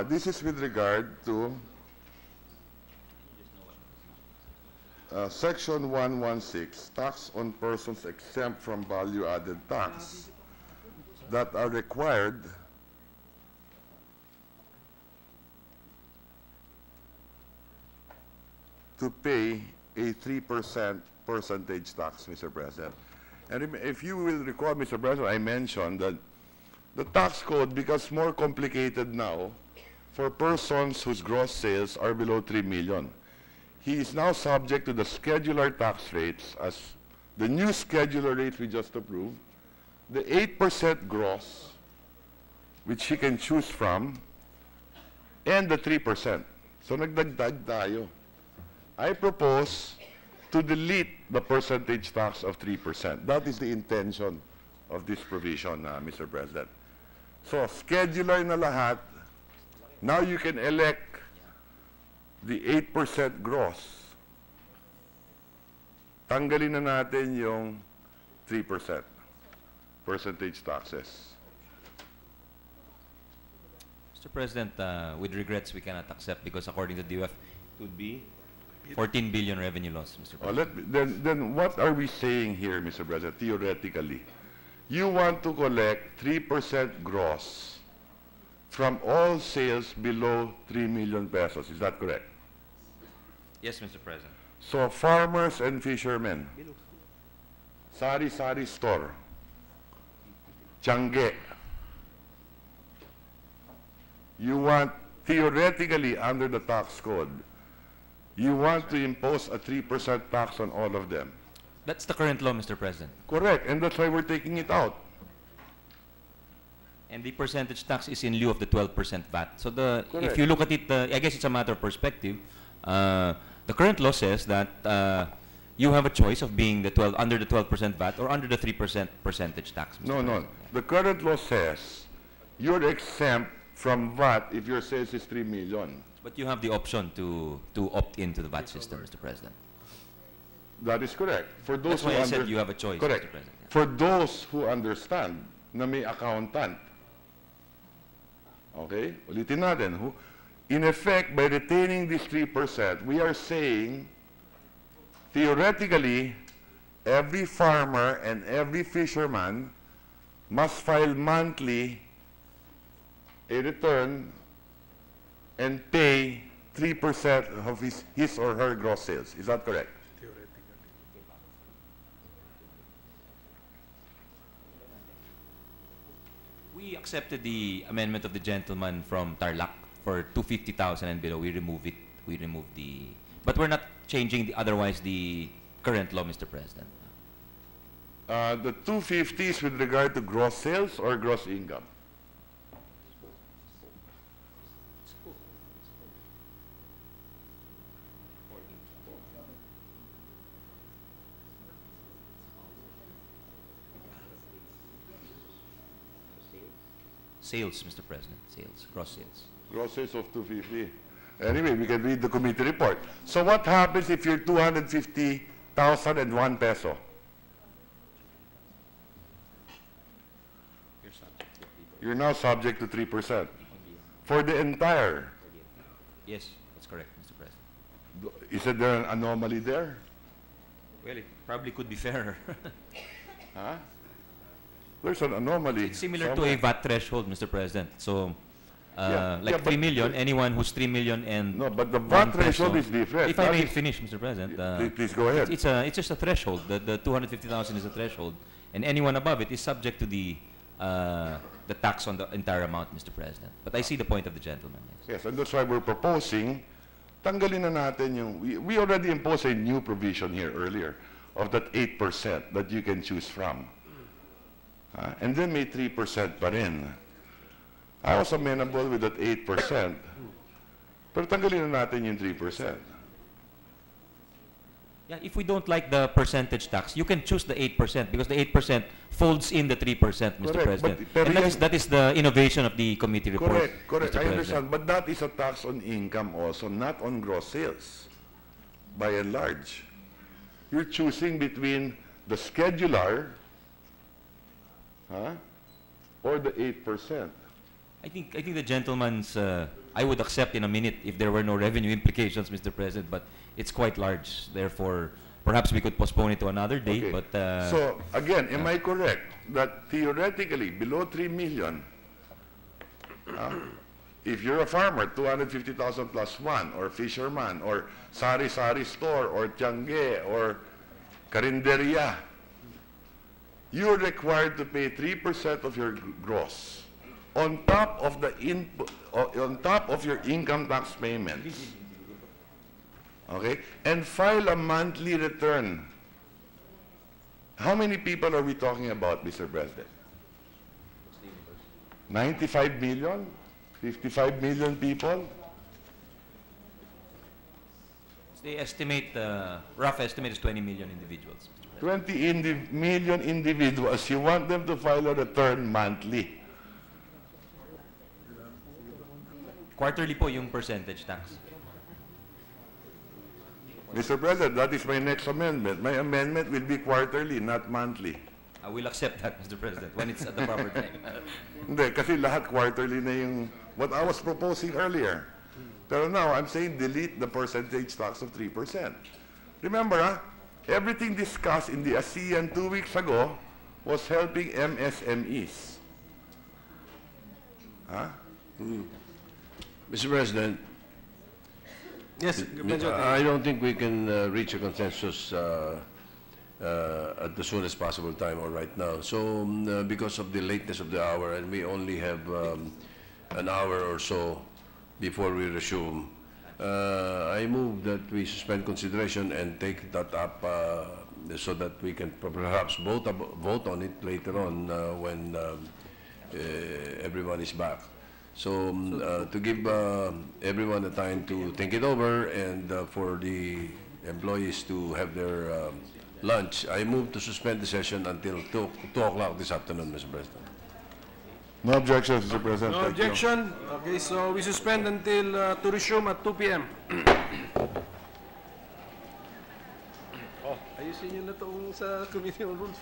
This is with regard to Section 116, tax on persons exempt from value-added tax that are required to pay a 3% percentage tax, Mr. President. And if you will recall, Mr. President, I mentioned that the tax code becomes more complicated now for persons whose gross sales are below 3 million. He is now subject to the schedular tax rates as the new schedular rate we just approved, the 8% gross, which he can choose from, and the 3%. So nagdagdag tayo. I propose to delete the percentage tax of 3%. That is the intention of this provision, Mr. President. So, schedular na lahat. Now you can elect the 8% gross. Tanggalin na natin yung 3% percentage taxes. Mr. President, with regrets, we cannot accept because according to DUF, it would be 14 billion revenue loss, Mr. President. Then what are we saying here, Mr. President, theoretically? You want to collect 3% gross from all sales below 3 million pesos. Is that correct? Yes, Mr. President. So farmers and fishermen, sari-sari store, Tiangge, you want, theoretically, under the tax code, you want to impose a 3% tax on all of them. That's the current law, Mr. President. Correct, and that's why we're taking it out. And the percentage tax is in lieu of the 12% VAT. So Correct. if you look at it, I guess it's a matter of perspective. The current law says that you have a choice of being under the 12% VAT or under the 3% percentage tax, Mr. President. No. The current law says you're exempt from VAT if your sales is 3 million. But you have the option to opt into the VAT system, Mr. President. That is correct. For those That's why who I said you have a choice, correct. Mr. President. Yeah. For those who understand na may accountant. Okay? Ulitin natin. In effect, by retaining this 3%, we are saying, theoretically, every farmer and every fisherman must file monthly a return and pay 3% of his or her gross sales. Is that correct? We accepted the amendment of the gentleman from Tarlac for 250,000 and below. We removed it. We removed the... But we're not changing otherwise the current law, Mr. President. The 250 is with regard to gross sales or gross income? Sales, Mr. President. Sales. Gross sales. Gross sales of 250. Anyway, we can read the committee report. So what happens if you're 250,001 peso? You're now subject to 3%. For the entire. Yes, that's correct, Mr. President. Isn't there an anomaly there? Well, it probably could be fairer. Huh? There's an anomaly. It's similar to somewhere. a VAT threshold, Mr. President. So, Yeah, like yeah, 3 but- million, anyone who's 3 million and No, but the 1 VAT peso. threshold is different. If I That may is- finish, Mr. President. Please go ahead. It's just a threshold. The 250,000 is a threshold, and anyone above it is subject to the tax on the entire amount, Mr. President. But I see the point of the gentleman. Yes. Yes, and that's why we're proposing, tanggalin na natin yung, we already imposed a new provision here earlier of that 8% that you can choose from. And then may 3% pa rin. I was amenable with that 8%. Pero tanggalin na natin yung 3%. Yeah, if we don't like the percentage tax, you can choose the 8% because the 8% folds in the 3%, Mr. Correct, President. but And that is the innovation of the committee report. Correct. Mr. I President. understand. But that is a tax on income also, not on gross sales, by and large. You're choosing between the schedular, or the 8%. I think the gentleman's, I would accept in a minute if there were no revenue implications, Mr. President, but it's quite large. Therefore, perhaps we could postpone it to another day, Okay. but... So, again, am I correct that theoretically, below 3 million, if you're a farmer, 250,000 plus one, or fisherman, or sari-sari store, or tiangge, or karinderya, you're required to pay 3% of your gross on top of the on top of your income tax payments. Okay? And file a monthly return. How many people are we talking about, Mr. President? 95 million? 55 million people? They estimate, rough estimate is 20 million individuals. 20 million individuals. You want them to file a return monthly. Quarterly po yung percentage tax. Mr. President, that is my next amendment. My amendment will be quarterly, not monthly. I will accept that, Mr. President, when it's at the proper time. Hindi, kasi lahat quarterly na yung what I was proposing earlier. Pero now, I'm saying delete the percentage tax of 3%. Remember, everything discussed in the ASEAN 2 weeks ago was helping MSMEs. Mr. President, Yes, I don't think we can reach a consensus at the soonest possible time or right now. So, because of the lateness of the hour, and we only have an hour or so before we resume, I move that we suspend consideration and take that up so that we can perhaps vote on it later on when everyone is back. So, to give everyone the time to think it over and for the employees to have their lunch, I move to suspend the session until 2 o'clock this afternoon, Mr. President. No objections, Mr. President. No Thank you. objection? Okay, so we suspend until to resume at 2 p.m. Ayusin nyo na itong sa Committee on Rules.